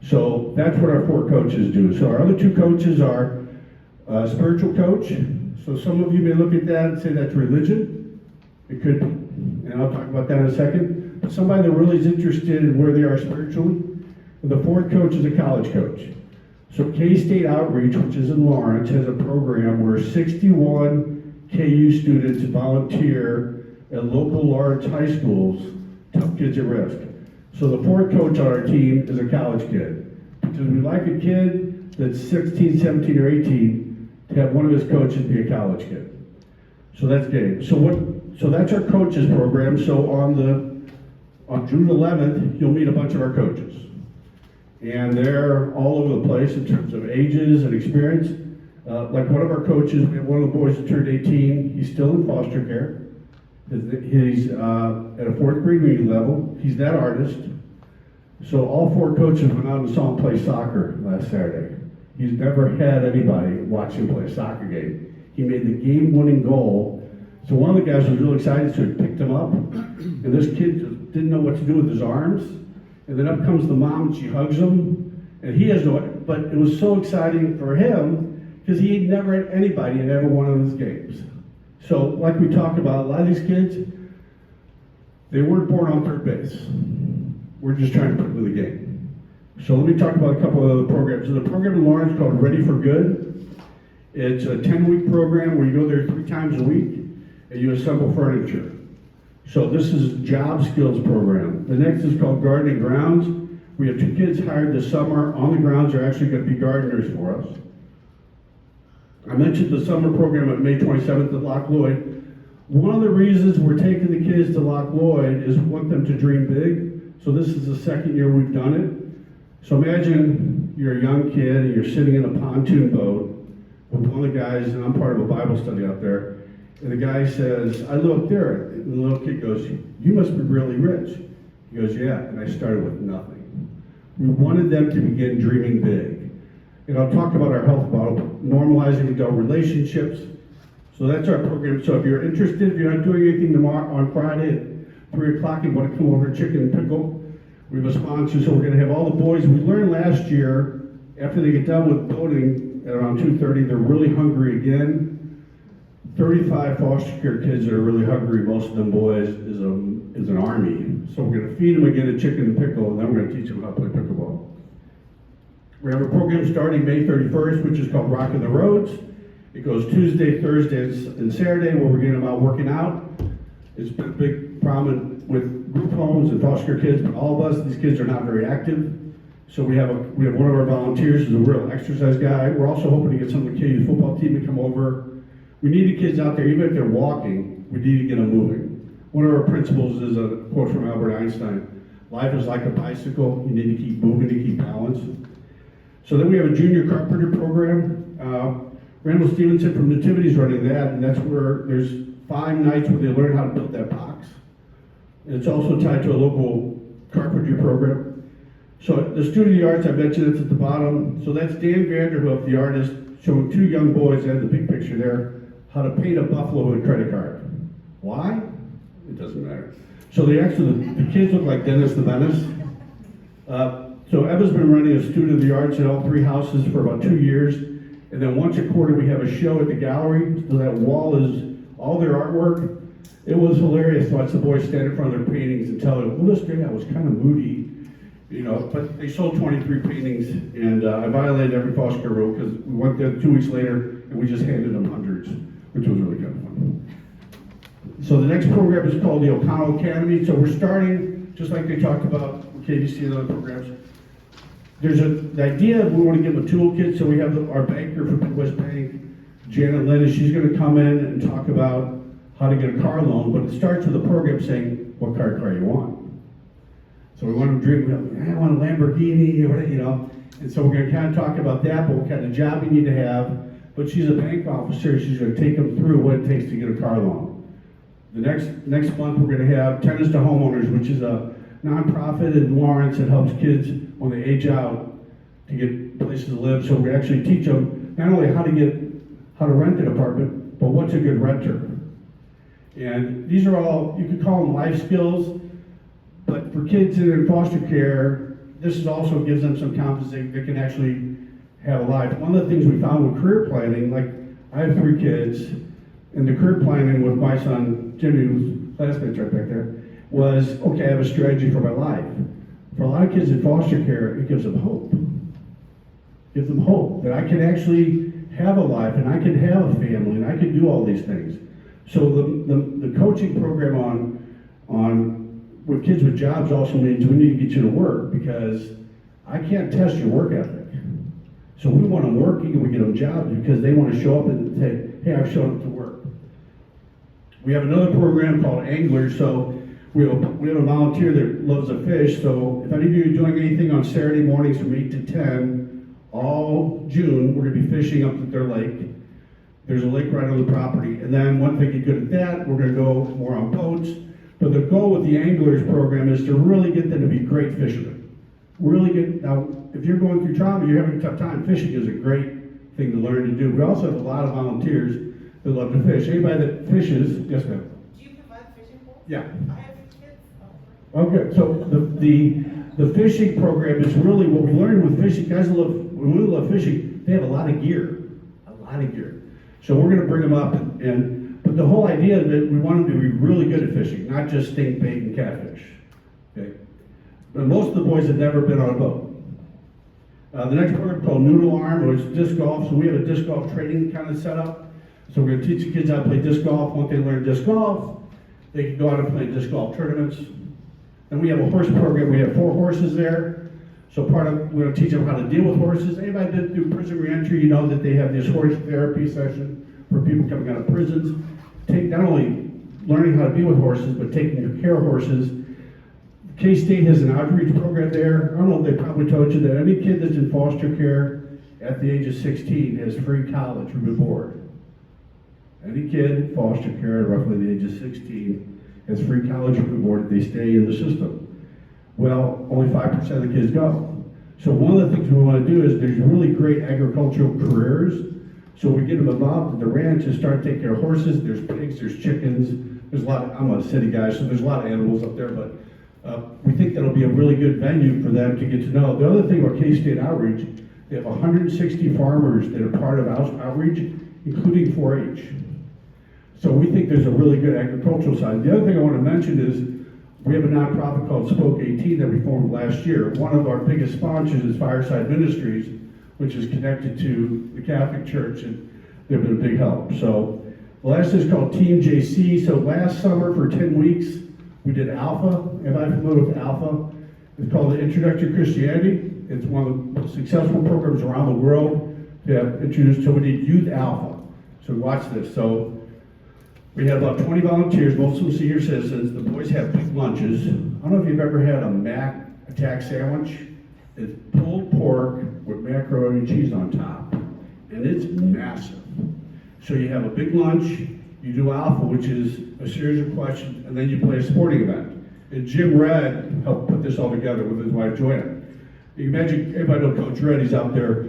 So that's what our 4 coaches do. So our other 2 coaches are Spiritual coach. So some of you may look at that and say that's religion. It could be, and I'll talk about that in a second. But somebody that really is interested in where they are spiritually. And the fourth coach is a college coach. So K-State Outreach, which is in Lawrence, has a program where 61 KU students volunteer at local Lawrence high schools to help kids at risk. So the fourth coach on our team is a college kid. Because we like a kid that's 16, 17, or 18 to have one of his coaches be a college kid. So that's Gabe. So that's our coaches program. So on June 11th, you'll meet a bunch of our coaches. And they're all over the place in terms of ages and experience. Like one of our coaches, we have one of the boys that turned 18. He's still in foster care. He's at a 4th grade reading level. He's that artist. So all 4 coaches went out and saw him play soccer last Saturday. He's never had anybody watch him play a soccer game. He made the game-winning goal. So one of the guys was really excited, so he picked him up. And this kid just didn't know what to do with his arms. And then up comes the mom and she hugs him. And he has no, but it was so exciting for him because he had never had anybody in every one of his games. So like we talked about, a lot of these kids, they weren't born on third base. We're just trying to put them in the game. So let me talk about a couple of other programs. There's a program in Lawrence called Ready for Good. It's a 10-week program where you go there 3 times a week and you assemble furniture. So this is a job skills program. The next is called Gardening Grounds. We have 2 kids hired this summer on the grounds. They're actually going to be gardeners for us. I mentioned the summer program at May 27th at Loch Lloyd. One of the reasons we're taking the kids to Loch Lloyd is we want them to dream big. So this is the 2nd year we've done it. So imagine you're a young kid and you're sitting in a pontoon boat with one of the guys, and I'm part of a Bible study out there, and the guy says, I live up there. And the little kid goes, you must be really rich. He goes, yeah, and I started with nothing. We wanted them to begin dreaming big. And I'll talk about our health model, normalizing adult relationships. So that's our program. So if you're interested, if you're not doing anything tomorrow on Friday at 3 o'clock and want to come over to Chicken and Pickle, we have a sponsor, so we're going to have all the boys. We learned last year, after they get done with voting at around 2:30, they're really hungry again. 35 foster care kids that are really hungry, most of them boys, is an army. So we're going to feed them again at Chicken and Pickle, and then we're going to teach them how to play pickleball. We have a program starting May 31st, which is called Rockin' the Roads. It goes Tuesday, Thursday, and Saturday, where we're getting them out working out. It's been a big problem with group homes and foster care kids, but all of us, these kids are not very active. So we have one of our volunteers who's a real exercise guy. We're also hoping to get some of the KU football team to come over. We need the kids out there, even if they're walking, we need to get them moving. One of our principles is a quote from Albert Einstein: life is like a bicycle, you need to keep moving to keep balance. So then we have a junior carpenter program. Randall Stevenson from Nativity is running that, and that's where there's 5 nights where they learn how to build that box. And it's also tied to a local carpentry program. So the Student of the Arts, I mentioned it's at the bottom. So that's Dan Vanderhoof, the artist, showing 2 young boys, I have the big picture there, how to paint a buffalo with a credit card. Why? It doesn't matter. So the kids look like Dennis the Menace. So Eva's been running a Student of the Arts at all 3 houses for about 2 years. And then once a quarter we have a show at the gallery. So that wall is all their artwork. It was hilarious to watch the boys stand in front of their paintings and tell them, well, this day I was kind of moody, you know, but they sold 23 paintings, and I violated every foster care rule because we went there 2 weeks later and we just handed them hundreds, which was really kind of fun. So the next program is called the O'Connell Academy. So we're starting, just like they talked about with KDC and other programs. There's the idea of we want to give them a toolkit, so we have our banker from Midwest Bank, Janet Lennis, she's going to come in and talk about how to get a car loan, but it starts with a program saying what kind of car you want. So we want them to dream, I want a Lamborghini, or you know, and so we're going to kind of talk about that, but what kind of job you need to have. But she's a bank officer, she's going to take them through what it takes to get a car loan. The next month we're going to have Tennis to Homeowners, which is a nonprofit in Lawrence that helps kids when they age out to get places to live. So we actually teach them not only how to rent an apartment, but what's a good renter. And these are all, you could call them life skills, but for kids that are in foster care, this is also gives them some confidence they can actually have a life. One of the things we found with career planning, like I have 3 kids, and the career planning with my son, Jimmy, who's classmates right back there, was, okay, I have a strategy for my life. For a lot of kids in foster care, it gives them hope. It gives them hope that I can actually have a life, and I can have a family, and I can do all these things. So the coaching program on with kids with jobs also means we need to get you to work, because I can't test your work ethic. So we want them working and we get them jobs because they want to show up and say, hey, I've shown up to work. We have another program called Anglers. So we have a volunteer that loves to fish. So if any of you are doing anything on Saturday mornings from 8 to 10, all June, we're going to be fishing up at their lake. There's a lake right on the property. And then once they get good at that, we're going to go more on boats. But the goal with the Anglers program is to really get them to be great fishermen. Really good. Now, if you're going through trauma, you're having a tough time, fishing is a great thing to learn to do. We also have a lot of volunteers that love to fish. Anybody that fishes, yes ma'am? Do you provide fishing poles? Yeah. I have kids. Oh, good. So the fishing program is really what we learned with fishing. Guys when we love fishing, they have a lot of gear. A lot of gear. So we're going to bring them up but the whole idea of it, we want them to be really good at fishing, not just stink bait and catfish. Okay. But most of the boys have never been on a boat. The next program is called Noodle Arm, which is disc golf. So we have a disc golf training kind of set up. So we're going to teach the kids how to play disc golf. Once they learn disc golf, they can go out and play disc golf tournaments. Then we have a horse program. We have 4 horses there. So we're going to teach them how to deal with horses. Anybody that do prison reentry, you know that they have this horse therapy session for people coming out of prisons. Not only learning how to be with horses, but taking good care of horses. K-State has an outreach program there. I don't know if they probably told you that any kid that's in foster care at the age of 16 has free college room and board. Any kid in foster care at roughly the age of 16 has free college room and board if they stay in the system. Well, only 5% of the kids go. So one of the things we want to do is there's really great agricultural careers. So we get them involved at the ranch and start taking care of horses. There's pigs, there's chickens. There's a lot I'm a city guy, so there's a lot of animals up there, but we think that'll be a really good venue for them to get to know. The other thing about K-State Outreach, they have 160 farmers that are part of outreach, including 4-H. So we think there's a really good agricultural side. The other thing I want to mention is we have a nonprofit called Spoke 18 that we formed last year. One of our biggest sponsors is Fireside Ministries, which is connected to the Catholic Church, and they've been a big help. So the last is called Team JC. So last summer for 10 weeks, we did Alpha. Everybody familiar with Alpha? It's called the Introduction to Christianity. It's one of the most successful programs around the world to have introduced. So we did Youth Alpha. So watch this. So we had about 20 volunteers, most of them senior citizens. The boys have big lunches. I don't know if you've ever had a Mac Attack sandwich. It's pulled pork with macaroni and cheese on top. And it's massive. So you have a big lunch. You do Alpha, which is a series of questions, and then you play a sporting event. And Jim Red helped put this all together with his wife Joanna. You can imagine, everybody knows Coach Red, he's out there,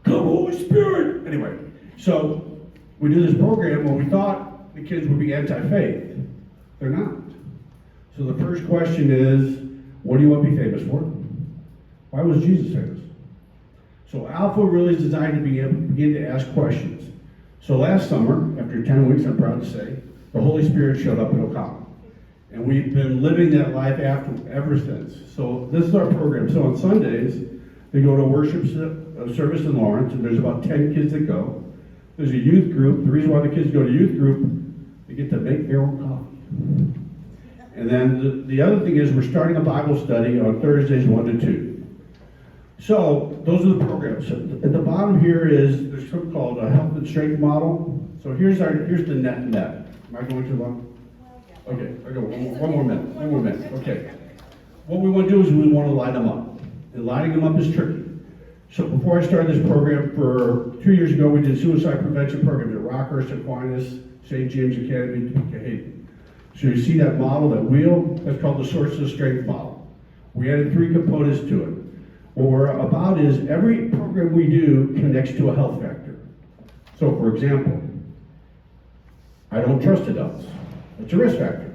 come Holy Spirit! Anyway, so we did this program where we thought the kids would be anti-faith. They're not. So the first question is, what do you want to be famous for? Why was Jesus famous? So Alpha really is designed to begin to ask questions. So last summer, after 10 weeks, I'm proud to say, the Holy Spirit showed up in Ocala. And we've been living that life ever since. So this is our program. So on Sundays, they go to a worship service in Lawrence, and there's about 10 kids that go. There's a youth group. The reason why the kids go to youth group, they get to make their own coffee. And then the other thing is we're starting a Bible study on Thursdays 1 to 2. So those are the programs. So at the bottom here is there's something called a health and strength model. So here's the net. Am I going too long? Okay, I go one more minute. Okay. What we want to do is we want to line them up. And lining them up is tricky. So before I started this program, for 2 years ago, we did suicide prevention programs at Rockhurst, Aquinas, St. James Academy, Topeka, Hayden. So you see that model, that wheel, that's called the source of strength model. We added 3 components to it. What we're about is every program we do connects to a health factor. So for example, I don't trust adults. It's a risk factor,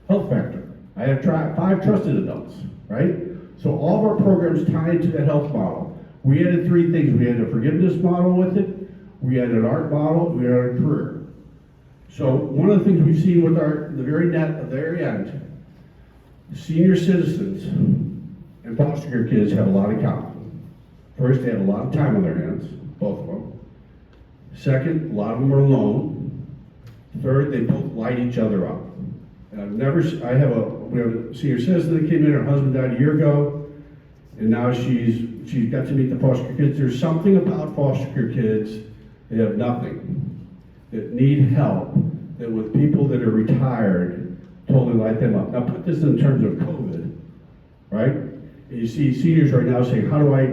health factor. I have 5 trusted adults, right? So all of our programs tie into that health model. We added three things. We had a forgiveness model with it, we had an art model, we had a career. So one of the things we've seen with the very end, senior citizens and foster care kids have a lot in common. First, they have a lot of time on their hands, both of them. Second, a lot of them are alone. Third, they both light each other up. And we have a senior citizen that came in, her husband died a year ago, and now she's got to meet the foster care kids. There's something about foster care kids that have nothing, that need help, that with people that are retired, totally light them up. Now put this in terms of COVID, right? And you see seniors right now saying, how do I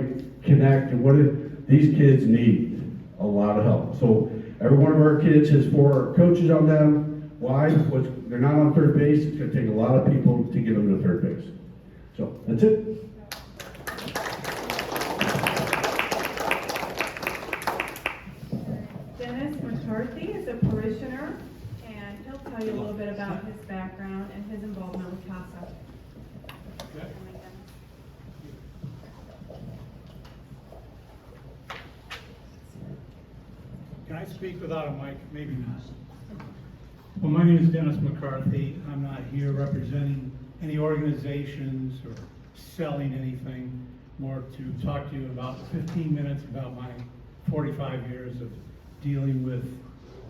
connect, and what do these kids need? A lot of help. So every one of our kids has 4 coaches on them. Why? They're not on third base. It's going to take a lot of people to get them to third base. So that's it. Dennis McCarthy is a parishioner, and he'll tell you a little bit about his background and his involvement with CASA. Can I speak without a mic? Maybe not. Well, my name is Dennis McCarthy. I'm not here representing any organizations or selling anything, more to talk to you about 15 minutes about my 45 years of dealing with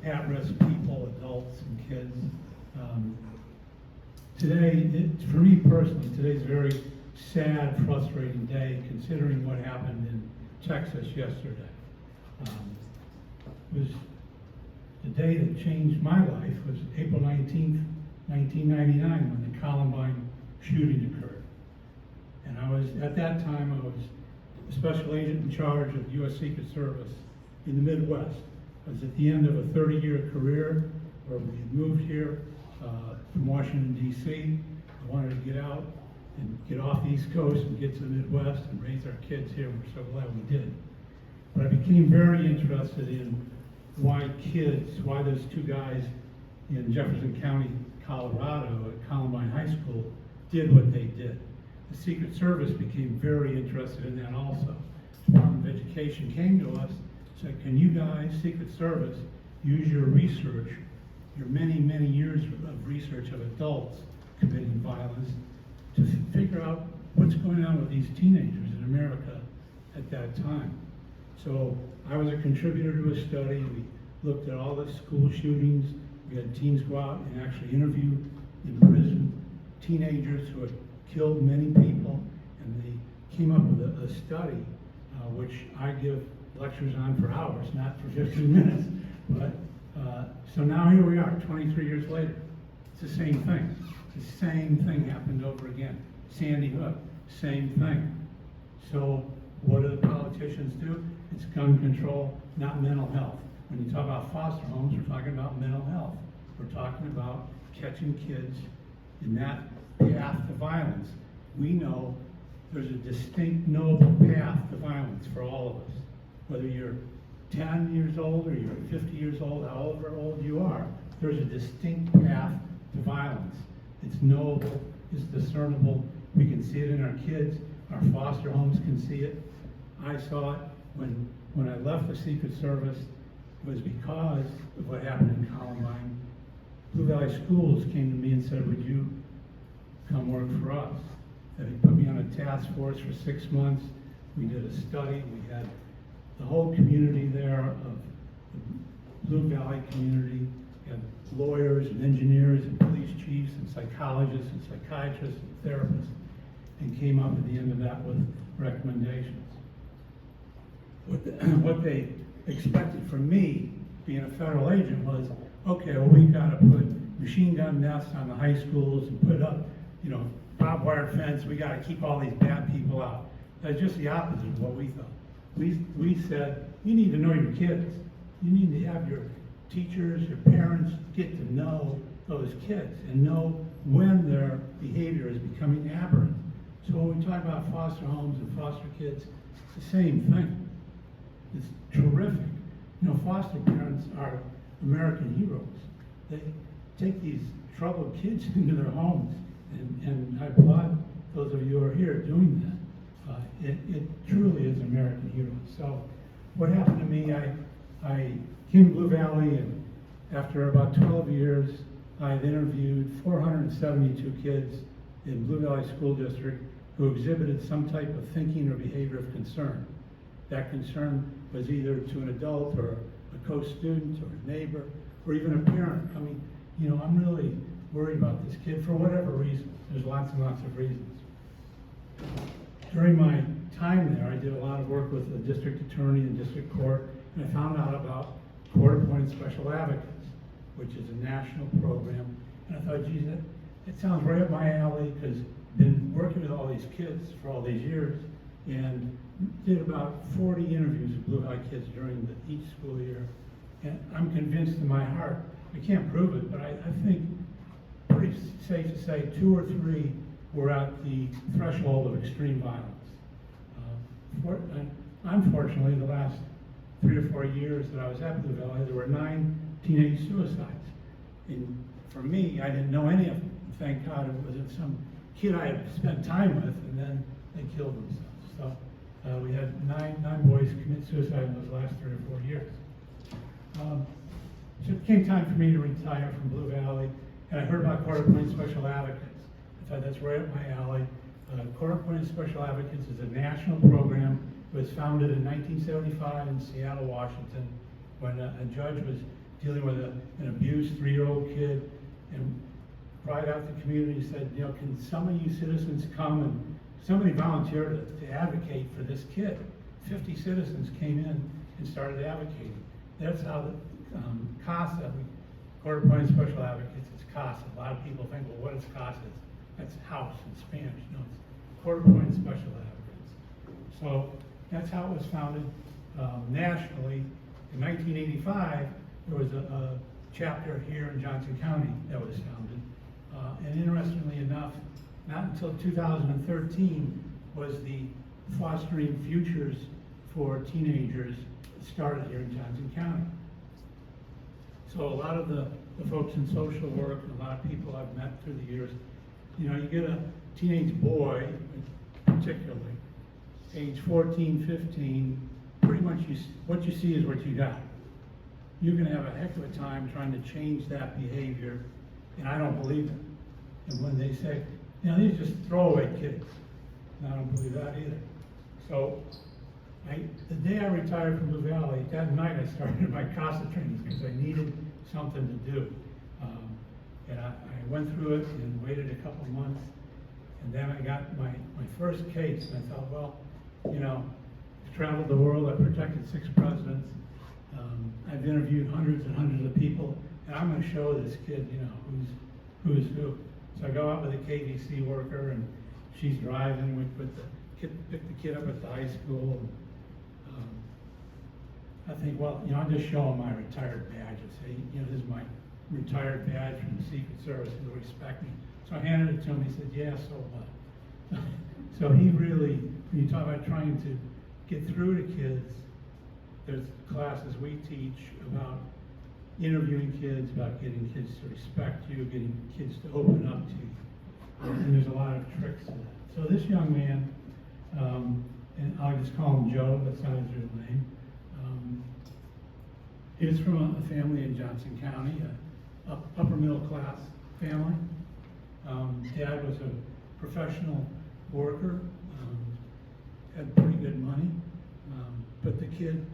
at-risk people, adults and kids. Today, for me personally, today's a very sad, frustrating day considering what happened in Texas yesterday. Was the day that changed my life was April 19th, 1999, when the Columbine shooting occurred. And at that time, I was a special agent in charge of the U.S. Secret Service in the Midwest. I was at the end of a 30-year career where we had moved here from Washington, D.C. I wanted to get out and get off the East Coast and get to the Midwest and raise our kids here. We're so glad we did. But I became very interested in why those 2 guys in Jefferson County, Colorado at Columbine High School did what they did. The Secret Service became very interested in that also. The Department of Education came to us and said, can you guys, Secret Service, use your research, your many, many years of research of adults committing violence to figure out what's going on with these teenagers in America at that time. So I was a contributor to a study. We looked at all the school shootings. We had teams go out and actually interview in prison teenagers who had killed many people, and they came up with a study, which I give lectures on for hours, not for 15 minutes. But so now here we are, 23 years later. It's the same thing. The same thing happened over again. Sandy Hook, same thing. So what do the politicians do? It's gun control, not mental health. When you talk about foster homes, we're talking about mental health. We're talking about catching kids in that path to violence. We know there's a distinct, noble path to violence for all of us. Whether you're 10 years old or you're 50 years old, however old you are, there's a distinct path to violence. It's knowable, it's discernible. We can see it in our kids. Our foster homes can see it. I saw it when I left the Secret Service. It was because of what happened in Columbine. Blue Valley Schools came to me and said, would you come work for us? They put me on a task force for 6 months. We did a study. We had the whole community there of the Blue Valley community. We had lawyers and engineers and police chiefs and psychologists and psychiatrists and therapists, and came up at the end of that with recommendations. What they expected from me, being a federal agent, was, okay, well, we've got to put machine gun nests on the high schools and put up, barbed wire fence. We got to keep all these bad people out. That's just the opposite of what we thought. We said, you need to know your kids. You need to have your teachers, your parents get to know those kids and know when their behavior is becoming aberrant. So when we talk about foster homes and foster kids, it's the same thing. It's terrific. Foster parents are American heroes. They take these troubled kids into their homes, and I applaud those of you who are here doing that. it truly is American hero. So what happened to me, I came to Blue Valley, and after about 12 years, I had interviewed 472 kids in Blue Valley School District who exhibited some type of thinking or behavior of concern. That concern was either to an adult or a co-student or a neighbor or even a parent. I mean, you know, I'm really worried about this kid for whatever reason. There's lots and lots of reasons. During my time there, I did a lot of work with the district attorney and district court, and I found out about court-appointed special advocates, which is a national program. And I thought, geez, it sounds right up my alley, because I've been working with all these kids for all these years, and did about 40 interviews with Blue Valley kids during each school year. And I'm convinced in my heart, I can't prove it, but I think pretty safe to say 2 or 3 were at the threshold of extreme violence. Unfortunately, the last 3 or 4 years that I was at Blue Valley, there were 9 teenage suicides. And for me, I didn't know any of them. Thank God it wasn't some kid I had spent time with and then they killed themselves. So we had 9 boys commit suicide in those last 3 or 4 years. So it came time for me to retire from Blue Valley, and I heard about court-appointed special advocates. I thought that's right up my alley. Court-appointed special advocates is a national program. It was founded in 1975 in Seattle, Washington, when a judge was dealing with an abused 3-year-old kid, and cried out to the community and said, you know, can some of you citizens come, and somebody volunteered to advocate for this kid. 50 citizens came in and started advocating. That's how the CASA, Court-Appointed Special Advocates, it's CASA. A lot of people think, well, what is CASA? That's house in Spanish. No, it's Court-Appointed Special Advocates. So that's how it was founded nationally. In 1985, there was a chapter here in Johnson County that was founded. And interestingly enough, not until 2013 was the Fostering Futures for Teenagers started here in Johnson County. So a lot of the folks in social work, and a lot of people I've met through the years, you know, you get a teenage boy, particularly, age 14, 15, pretty much what you see is what you got. You're going to have a heck of a time trying to change that behavior, and I don't believe it. And when they say, you know, these are just throwaway kids, and I don't believe that either. So the day I retired from Blue Valley, that night I started my CASA training because I needed something to do. And I went through it and waited a couple months, and then I got my first case, and I thought, well, you know, I've traveled the world, I've protected 6 presidents, I've interviewed hundreds and hundreds of people, and I'm going to show this kid, you know, who's who. So I go out with a KVC worker, and she's driving. We pick the kid up at the high school. And, I think, well, you know, I'll just show him my retired badge and say, you know, this is my retired badge from the Secret Service. He'll respect me. So I handed it to him. He said, yeah, so what? So he really, when you talk about trying to get through to kids, there's classes we teach about interviewing kids, about getting kids to respect you, getting kids to open up to you. And there's a lot of tricks to that. So this young man, and I'll just call him Joe, that's not his real name. He was from a family in Johnson County, upper middle class family. Dad was a professional worker, had pretty good money, but the kid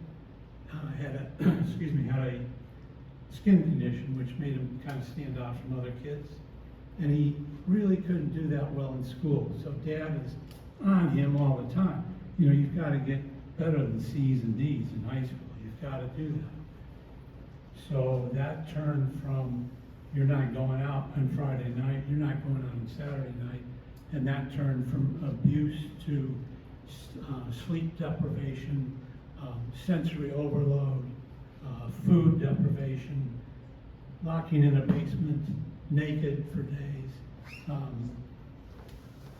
had a skin condition which made him kind of stand out from other kids, and he really couldn't do that well in school. So Dad is on him all the time. You know, you've got to get better than C's and D's in high school. You've got to do that. So that turned from you're not going out on Friday night, you're not going out on Saturday night, and that turned from abuse to sleep deprivation, sensory overload, food deprivation, locking in a basement naked for days,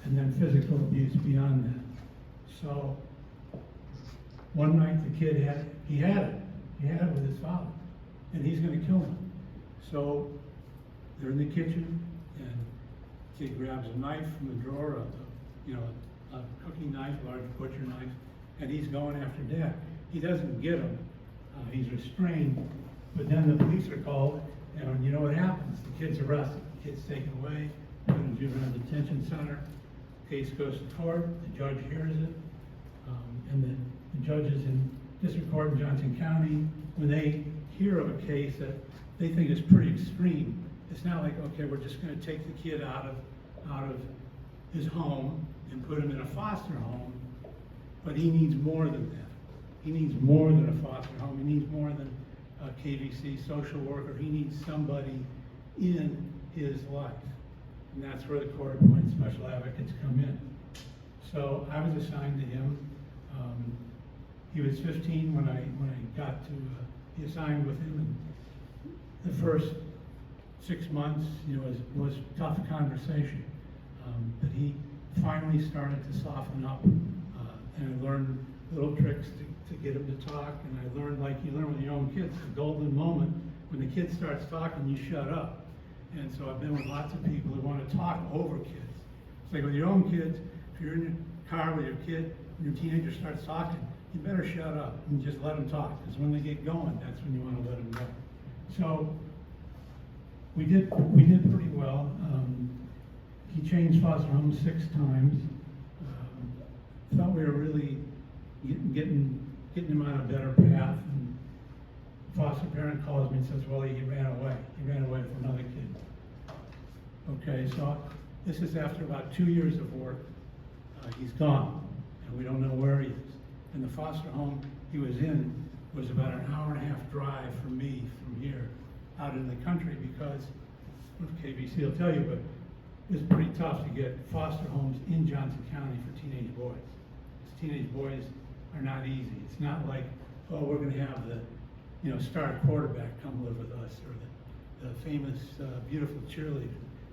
and then physical abuse beyond that. So one night the kid had it with his father, and he's going to kill him. So they're in the kitchen, and the kid grabs a knife from the drawer of the a cooking knife, a large butcher knife, and he's going after Dad. He doesn't get him. He's restrained, but then the police are called, and you know what happens? The kid's arrested, the kid's taken away, put in a juvenile detention center. Case goes to court, the judge hears it, and the judges in district court in Johnson County, when they hear of a case that they think is pretty extreme, it's not like, okay, we're just going to take the kid out of his home and put him in a foster home, but he needs more than that. He needs more than a foster home. He needs more than a KVC social worker. He needs somebody in his life. And that's where the court-appointed special advocates come in. So I was assigned to him. He was 15 when I got to be assigned with him. And the first 6 months, was tough conversation. But he finally started to soften up, and I learned little tricks to get him to talk. And I learned, like you learn with your own kids, the golden moment when the kid starts talking, you shut up. And so I've been with lots of people who want to talk over kids. It's like with your own kids, if you're in your car with your kid and your teenager starts talking, you better shut up and just let them talk, because when they get going, that's when you want to let them go. So we did pretty well. He changed foster homes 6 times. Thought we were really getting him on a better path. And foster parent calls me and says, well, he ran away. He ran away from another kid. Okay, so this is after about 2 years of work. He's gone, and we don't know where he is. And the foster home he was in was about an hour-and-a-half drive from me from here out in the country, because KBC will tell you, but it's pretty tough to get foster homes in Johnson County for teenage boys. Because teenage boys are not easy. It's not like, oh, we're going to have the star quarterback come live with us, or the famous, beautiful cheerleader.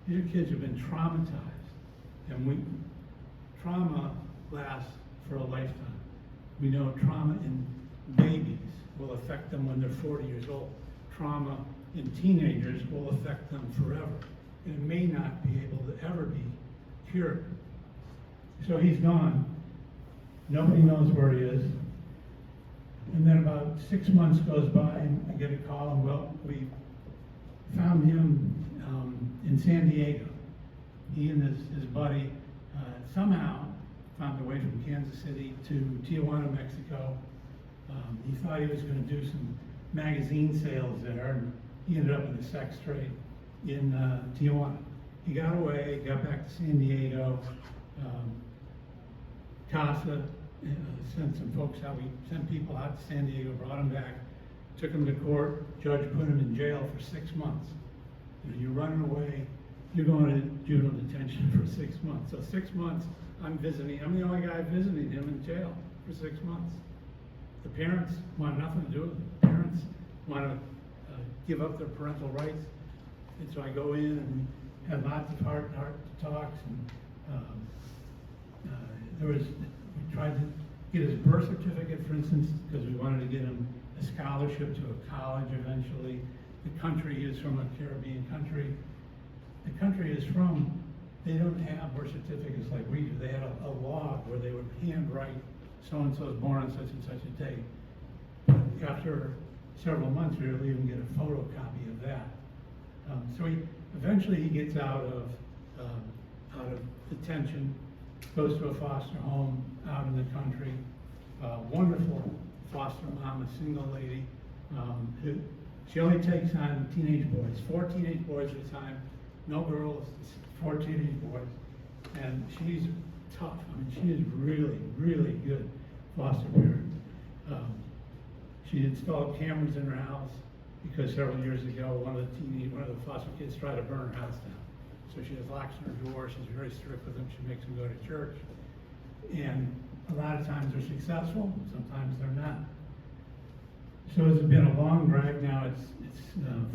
These are kids who've been traumatized, and trauma lasts for a lifetime. We know trauma in babies will affect them when they're 40 years old. Trauma in teenagers will affect them forever. And it may not be able to ever be cured. So he's gone. Nobody knows where he is. And then about 6 months goes by, and I get a call, and well, we found him in San Diego. He and his buddy somehow found their way from Kansas City to Tijuana, Mexico. He thought he was going to do some magazine sales there, and he ended up in the sex trade in Tijuana. He got away, got back to San Diego. CASA sent some folks out. We sent people out to San Diego, brought him back, took him to court. Judge put him in jail for 6 months. You're running away, you're going to juvenile detention for 6 months. So 6 months, I'm the only guy visiting him in jail for 6 months. The parents want nothing to do with it. The parents want to give up their parental rights. And so I go in, and we had lots of heart talks, and we tried to get his birth certificate, for instance, because we wanted to get him a scholarship to a college eventually. The country he is from, a Caribbean country. The country is from, they don't have birth certificates like we do. They had a log where they would handwrite so-and-so's born on such and such a date. But after several months, we were able to even get a photocopy of that. So eventually he gets out of detention, goes to a foster home out in the country. Wonderful foster mom, a single lady, who she only takes on teenage boys, 4 teenage boys at a time, no girls, 4 teenage boys, and she's tough. I mean, she is really, really good foster parent. She installed cameras in her house because several years ago, one of the foster kids tried to burn her house down. So she has locks on her door. She's very strict with them. She makes them go to church. And a lot of times they're successful, sometimes they're not. So it's been a long drag now. It's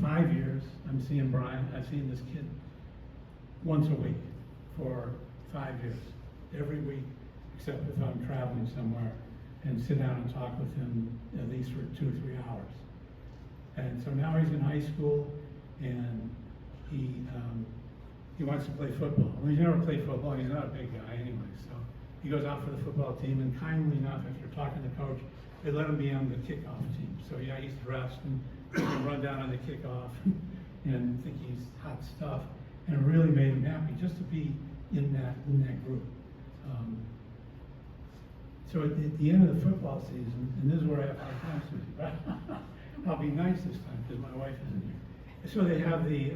5 years. I'm seeing Brian. I've seen this kid once a week for 5 years, every week, except if I'm traveling somewhere, and sit down and talk with him at least for 2 or 3 hours. And so now he's in high school, and he wants to play football. Well, he's never played football. He's not a big guy anyway, so he goes out for the football team, and kindly enough, after talking to the coach, they let him be on the kickoff team. So yeah, he's dressed and he can run down on the kickoff and think he's hot stuff. And it really made him happy just to be in that group. So at the end of the football season, and this is where I have hard time, Susie, right? I'll be nice this time because my wife isn't here. So they have the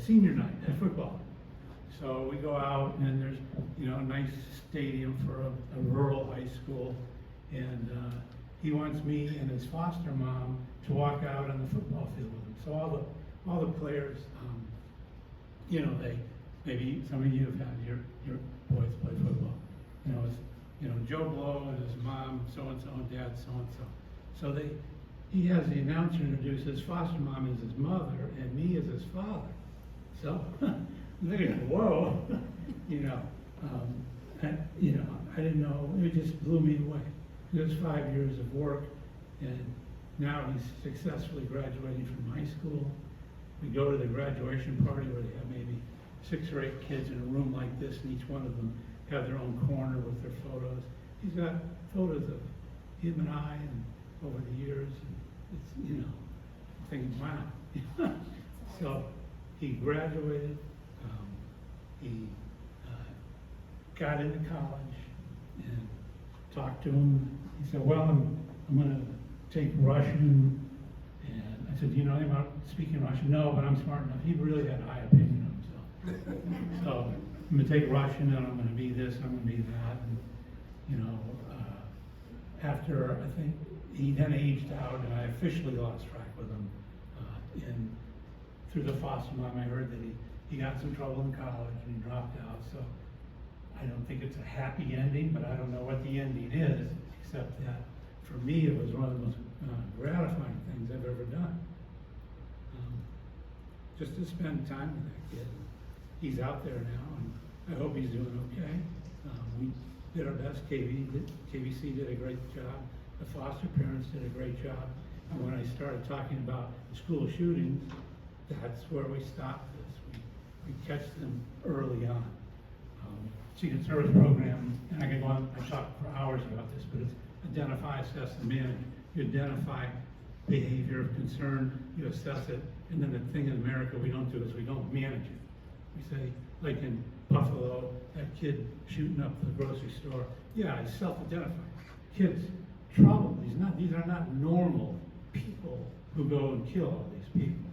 senior night at football. So we go out and there's, you know, a nice stadium for a rural high school. And he wants me and his foster mom to walk out on the football field with him. So all the players, you know, maybe some of you have had your boys play football. You know, it's, you know, Joe Blow and his mom, so-and-so, and dad, so-and-so. So he has the announcer introduce his foster mom as his mother and me as his father. So, they're going, whoa, you know, I didn't know, it just blew me away. It was 5 years of work, and now he's successfully graduating from high school. We go to the graduation party where they have maybe 6 or 8 kids in a room like this, and each one of them have their own corner with their photos. He's got photos of him and I, and over the years, and it's, you know, I'm thinking, wow. So he graduated, he got into college, and talked to him. He said, well, I'm going to take Russian. And I said, do you know anything about speaking Russian? No, but I'm smart enough. He really had a high opinion of himself. So I'm going to take Russian, and I'm going to be this, and I'm going to be that. And, you know, after, I think, he then aged out, and I officially lost track with him. And through the foster mom, I heard that he got in some trouble in college, and he dropped out. So I don't think it's a happy ending, but I don't know what the ending is, except that for me, it was one of the most gratifying things I've ever done. Just to spend time with that kid. He's out there now, and I hope he's doing okay. We did our best. KBC did a great job. The foster parents did a great job. And when I started talking about the school shootings, that's where we stopped this. We catch them early on. Secret Service program, and I can go on, I talk for hours about this, but it's identify, assess, and manage. You identify behavior of concern, you assess it, and then the thing in America we don't do is we don't manage it. We say, like in Buffalo, that kid shooting up the grocery store, yeah, I self-identify. Kids, trouble, these are not normal people who go and kill all these people.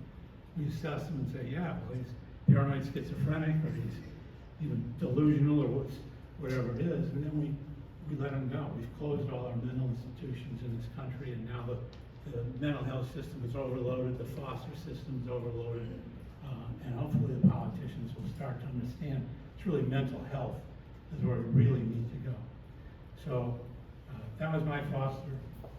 We assess them and say, yeah, well, he's paranoid schizophrenic, or he's delusional, or whatever it is, and then we let them go. We've closed all our mental institutions in this country, and now the mental health system is overloaded, the foster system is overloaded, and hopefully the politicians will start to understand it's really mental health is where we really need to go. So that was my foster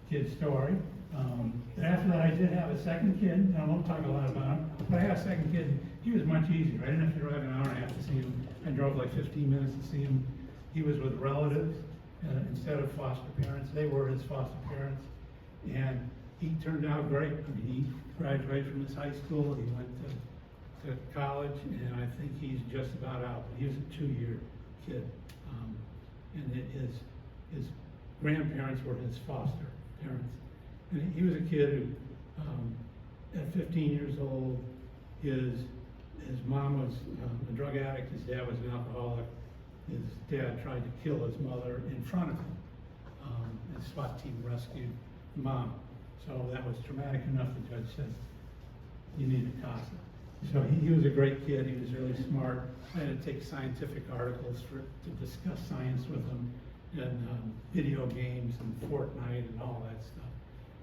kid story. And after that, I did have a second kid, and I won't talk a lot about him, but I had a second kid. He was much easier. I didn't have to drive an hour and a half to see him. I drove like 15 minutes to see him. He was with relatives instead of foster parents. They were his foster parents, and he turned out great. I mean, he graduated from his high school. He went to college, and I think he's just about out. But he was a 2-year kid, and his grandparents were his foster parents. And he was a kid who, at 15 years old, his mom was a drug addict, his dad was an alcoholic. His dad tried to kill his mother in front of him. And SWAT team rescued the mom. So that was traumatic enough, the judge said, you need a CASA. So he was a great kid, he was really smart. I had to take scientific articles to discuss science with him, and video games and Fortnite and all that stuff.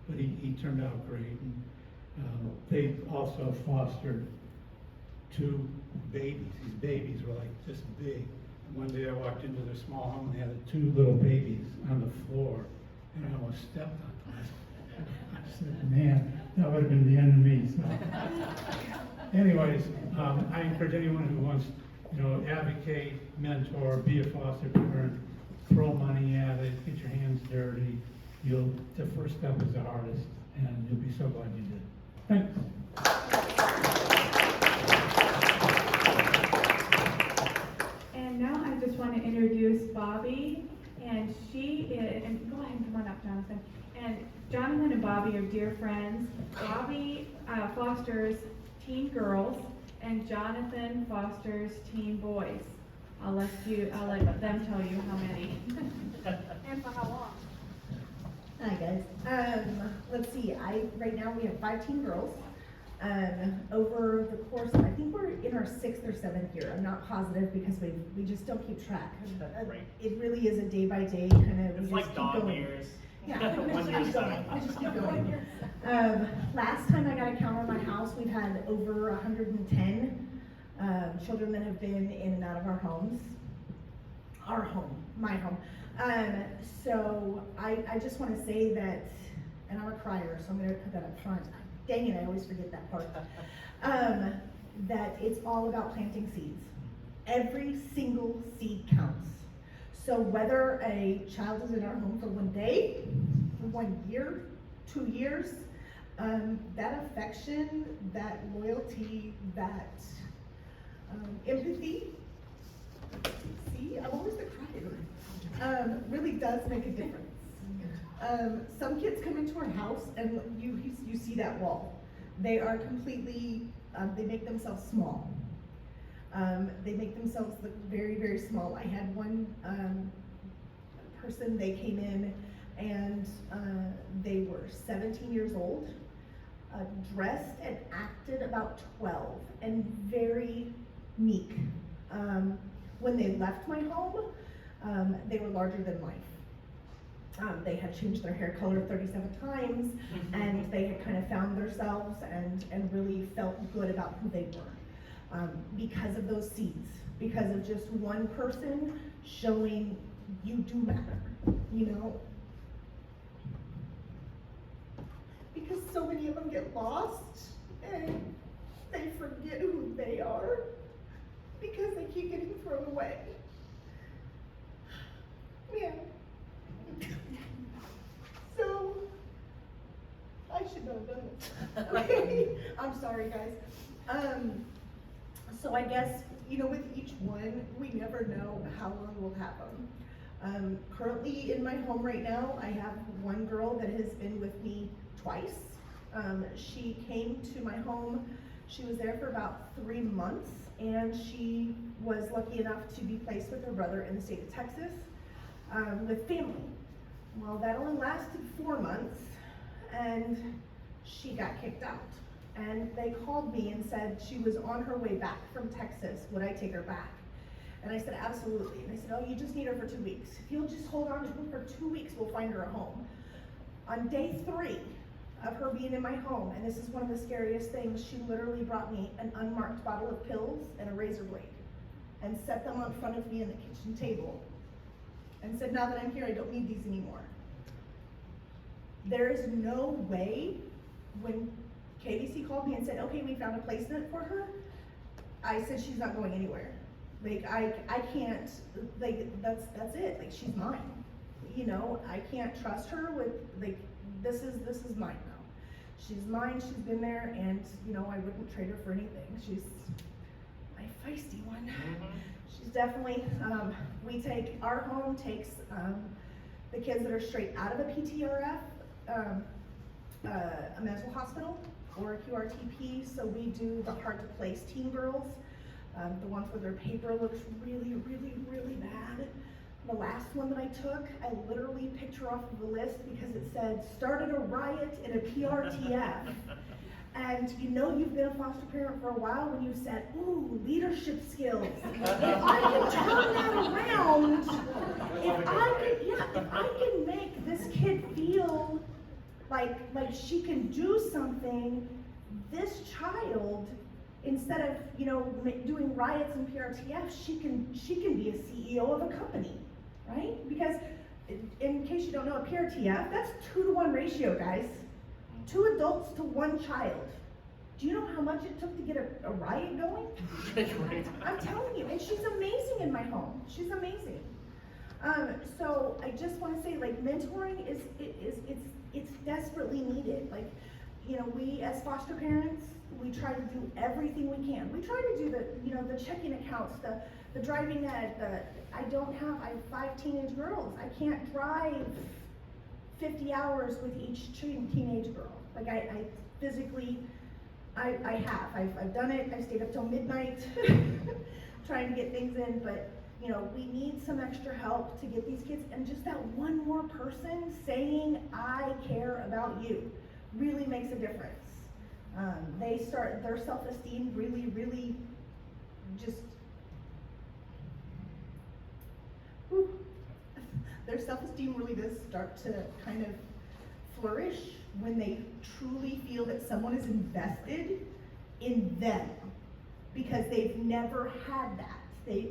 But he turned out great. And, they also fostered 2 babies. These babies were like this big. And one day I walked into their small home and they had 2 little babies on the floor, and I almost stepped on them. I said, man, that would have been the end of me. So. Anyways, I encourage anyone who wants, advocate, mentor, be a foster parent, throw money at it, get your hands dirty. The first step is the hardest, and you'll be so glad you did. Thanks. And now I'd just want to introduce Bobby, and she is, and go ahead and come on up, Jonathan. And Jonathan and Bobby are dear friends. Bobby fosters teen girls, and Jonathan fosters teen boys. I'll let them tell you how many. And for how long? Hi guys. Let's see. Right now we have 5 teen girls. Over the course, I think we're in our 6th or 7th year. I'm not positive because we just don't keep track. Right. It really is a day by day kind of. It's like dog years. Yeah. 1 year's done. We just keep going. Last time I got a count on my house, we've had over 110 children that have been in and out of our homes. Our home, my home. So I just want to say that, and I'm a crier, so I'm going to put that up front. Dang it, I always forget that part. That it's all about planting seeds. Every single seed counts. So whether a child is in our home for 1 day, 1 year, 2 years, that affection, that loyalty, that empathy, see, I'm always the crier, really does make a difference. Some kids come into our house and you see that wall. They are completely, they make themselves small. They make themselves look very, very small. I had one person, they came in and they were 17 years old, dressed and acted about 12, and very meek. When they left my home, they were larger than life. They had changed their hair color 37 times, and they had kind of found themselves and really felt good about who they were. Because of those seeds, because of just one person showing you do matter, you know? Because so many of them get lost and they forget who they are because they keep getting thrown away. Yeah. So, I should not have done it. Okay, I'm sorry guys. So I guess, you know, with each one, we never know how long we'll have them. Currently in my home right now, I have one girl that has been with me twice. She came to my home, she was there for about 3 months, and she was lucky enough to be placed with her brother in the state of Texas with family. Well, that only lasted 4 months, and she got kicked out. And they called me and said she was on her way back from Texas, would I take her back? And I said, absolutely. And they said, oh, you just need her for 2 weeks. If you'll just hold on to her for 2 weeks, we'll find her a home. On day 3 of her being in my home, and this is one of the scariest things, she literally brought me an unmarked bottle of pills and a razor blade and set them in front of me in the kitchen table and said, now that I'm here, I don't need these anymore. There is no way, when KBC called me and said, okay, we found a placement for her, I said, she's not going anywhere. Like, I can't, like, that's it, like, she's mine. You know, I can't trust her with, like, this is mine now. She's mine, she's been there, and, you know, I wouldn't trade her for anything. She's my feisty one. She's definitely, our home takes the kids that are straight out of a PTRF, a mental hospital, or a QRTP, so we do the hard to place teen girls, the ones where their paper looks really, really, really bad. The last one that I took, I literally picked her off of the list because it said, started a riot in a PRTF. And you know you've been a foster parent for a while when you said, ooh, leadership skills. If I can turn that around, if I can make this kid feel like she can do something, this child, instead of, you know, doing riots in PRTF, she can be a CEO of a company, right? Because in case you don't know, a PRTF, that's 2-to-1 ratio, guys. 2 adults to 1 child. Do you know how much it took to get a riot going? Right. I'm telling you, and she's amazing in my home. She's amazing. So I just want to say, like, mentoring it's desperately needed. Like, you know, we as foster parents, we try to do everything we can. We try to do the checking accounts, the the driving ed, I have 5 teenage girls. I can't drive 50 hours with each teenage girl. Like I physically, I've done it. I've stayed up till midnight trying to get things in, but you know, we need some extra help to get these kids, and just that one more person saying, I care about you, really makes a difference. They start, their self-esteem really just, their self-esteem really does start to kind of flourish when they truly feel that someone is invested in them, because they've never had that. They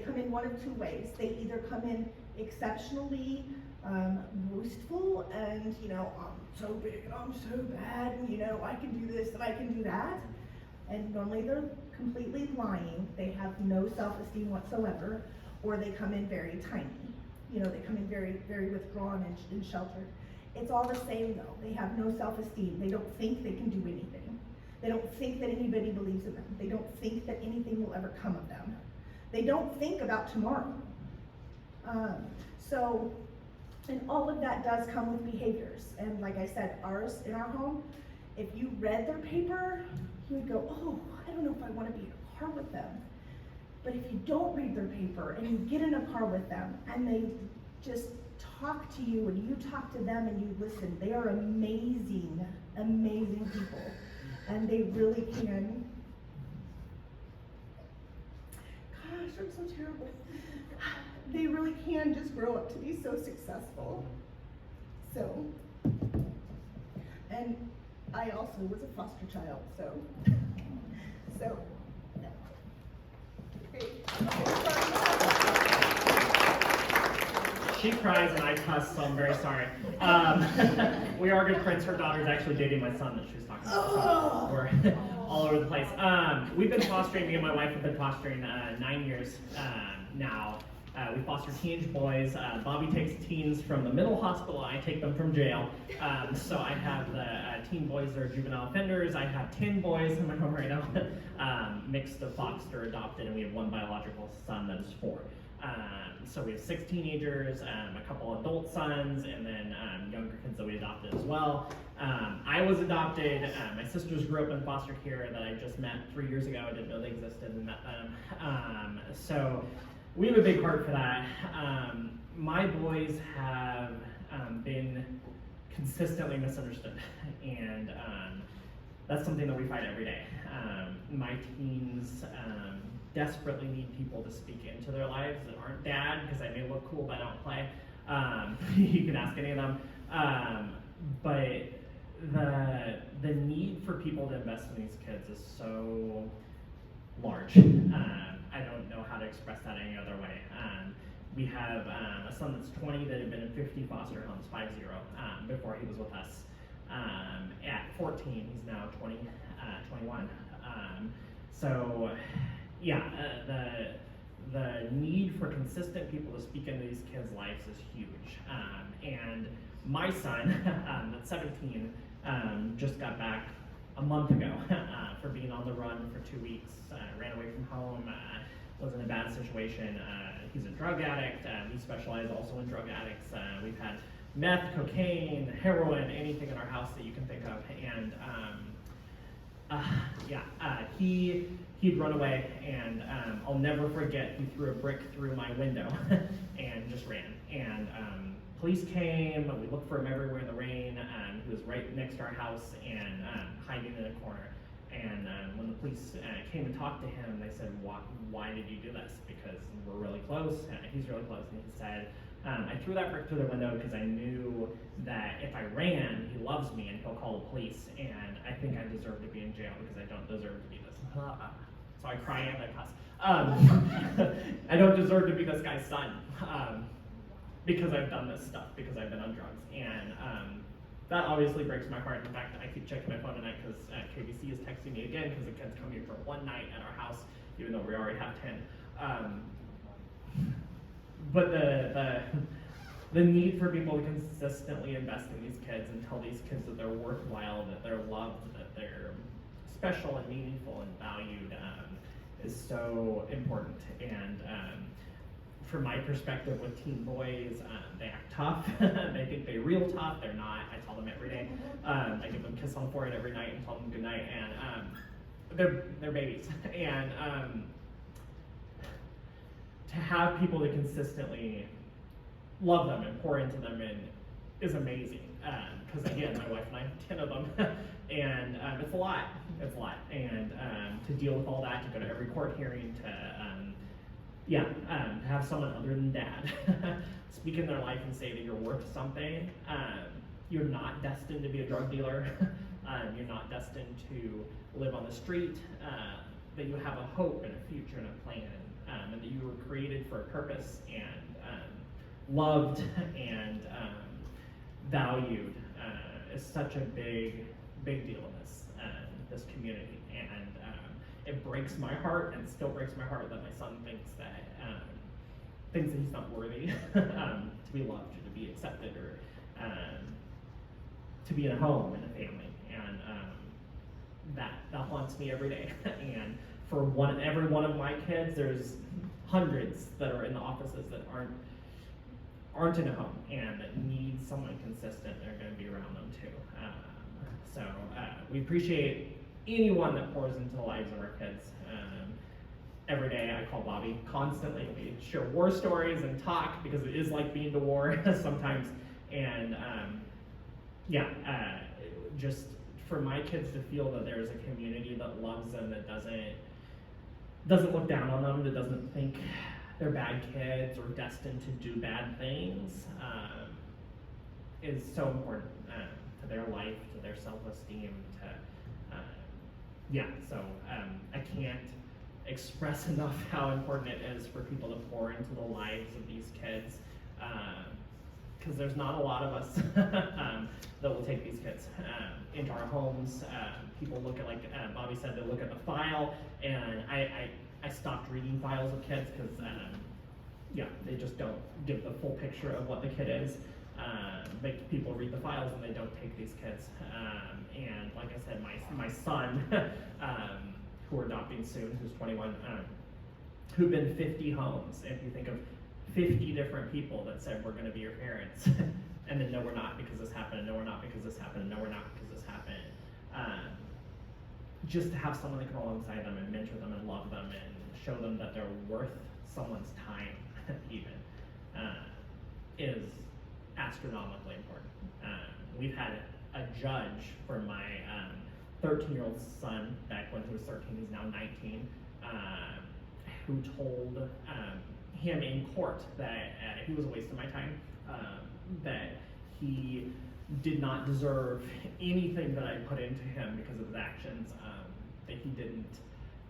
come in one of two ways. They either come in exceptionally boastful and, you know, I'm so big and I'm so bad and, you know, I can do this and I can do that. And normally they're completely lying. They have no self-esteem whatsoever, or they come in very tiny. You know, they come in very withdrawn and sheltered. It's all the same though. They have no self-esteem. They don't think they can do anything. They don't think that anybody believes in them. They don't think that anything will ever come of them. They don't think about tomorrow. And all of that does come with behaviors. And like I said, ours in our home, if you read their paper, you would go, oh, I don't know if I want to be in a car with them. But if you don't read their paper and you get in a car with them and they just talk to you and you talk to them and you listen, they are amazing, amazing people. And they really can, gosh, I'm so terrible. They really can just grow up to be so successful. So, and I also was a foster child, so, yeah. Great. She cries and I cuss, so I'm very sorry. We are good friends. Her daughter's actually dating my son that she was talking about. So we're all over the place. We've been fostering, me and my wife have been fostering 9 years now. We foster teenage boys. Bobby takes teens from the mental hospital. I take them from jail. So I have the teen boys that are juvenile offenders. I have 10 boys in my home right now, mixed of foster, adopted, and we have one biological son that is 4. So we have 6 teenagers, a couple adult sons, and then younger kids that we adopted as well. I was adopted. My sisters grew up in foster care that I just met 3 years ago. I didn't know they existed and met them. So we have a big heart for that. My boys have been consistently misunderstood, and that's something that we fight every day. My teens desperately need people to speak into their lives that aren't dad, because I may look cool but I don't play. You can ask any of them. But the need for people to invest in these kids is so large. I don't know how to express that any other way. We have a son that's 20 that had been in 50 foster homes, 50, before he was with us. At 14, he's now 21. So, yeah, the need for consistent people to speak into these kids' lives is huge. And my son, that's 17, just got back a month ago for being on the run for 2 weeks. Ran away from home, was in a bad situation. He's a drug addict. We specialize also in drug addicts. We've had meth, cocaine, heroin, anything in our house that you can think of. And he'd run away, and I'll never forget, he threw a brick through my window and just ran. And police came, we looked for him everywhere in the rain. He was right next to our house and hiding in a corner. And when the police came and talked to him, they said, why did you do this? Because we're really close, he's really close. And he said, I threw that brick through the window because I knew that if I ran, he loves me and he'll call the police. And I think I deserve to be in jail because I don't deserve to be this. So I cry and I cuss. I don't deserve to be this guy's son because I've done this stuff, because I've been on drugs. And that obviously breaks my heart. In fact, I keep checking my phone tonight because KBC is texting me again because the kids come here for one night at our house, even though we already have 10. But the need for people to consistently invest in these kids and tell these kids that they're worthwhile, that they're loved, that they're special and meaningful and valued is so important. And from my perspective with teen boys, they act tough. They think they're real tough. They're not. I tell them every day. I give them a kiss on the forehead every night and tell them good night. And they're babies. And to have people that consistently love them and pour into them is amazing. Because again, my wife and I have 10 of them, and it's a lot. It's a lot. And to deal with all that, to go to every court hearing, to have someone other than dad speak in their life and say that you're worth something. You're not destined to be a drug dealer. You're not destined to live on the street. That you have a hope and a future and a plan, and that you were created for a purpose and loved and valued is such a big deal in this community. And it breaks my heart, and still breaks my heart, that my son thinks that he's not worthy to be loved or to be accepted or to be in a home and a family. And that haunts me every day. And for every one of my kids, there's hundreds that are in the offices that aren't in a home and that need someone consistent. They're going to be around them too. So we appreciate anyone that pours into the lives of our kids. Every day I call Bobby constantly. We share war stories and talk, because it is like being to war sometimes. And just for my kids to feel that there's a community that loves them, that doesn't look down on them, that doesn't think they're bad kids or destined to do bad things, is so important to their life, to their self-esteem, I can't express enough how important it is for people to pour into the lives of these kids, because there's not a lot of us that will take these kids into our homes. People look at, like Bobby said, they look at the file, and I stopped reading files of kids because they just don't give the full picture of what the kid is. People read the files and they don't take these kids. And like I said, my son, who we're adopting soon, who's 21, who've been 50 homes. If you think of 50 different people that said, we're going to be your parents, and then no, we're not because this happened, and no, we're not because this happened, and no, we're not because this happened. Just to have someone that can alongside them and mentor them and love them and show them that they're worth someone's time, even, is astronomically important. We've had a judge for my 13-year-old son, back when he was 13, he's now 19, who told him in court that he was a waste of my time, that he did not deserve anything that I put into him because of his actions, that he didn't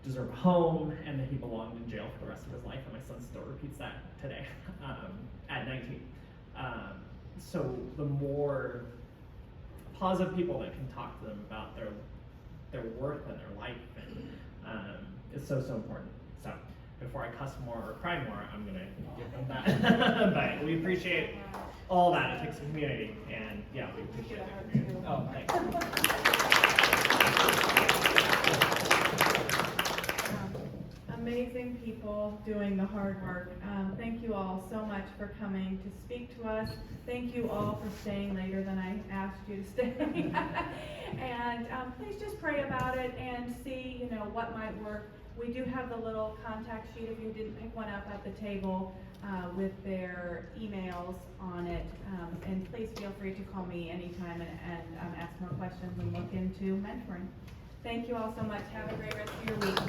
deserve a home, and that he belonged in jail for the rest of his life. And my son still repeats that today at 19. So the more positive people that can talk to them about their worth and their life, and is so important. So before I cuss more or cry more, I'm gonna give them that. But we appreciate all that. It takes a community, and we appreciate the community. Oh, thanks. Amazing people doing the hard work. Thank you all so much for coming to speak to us. Thank you all for staying later than I asked you to stay. And please just pray about it and see, what might work. We do have the little contact sheet, if you didn't pick one up at the table, with their emails on it. And please feel free to call me anytime and ask more questions and look into mentoring. Thank you all so much. Have a great rest of your week.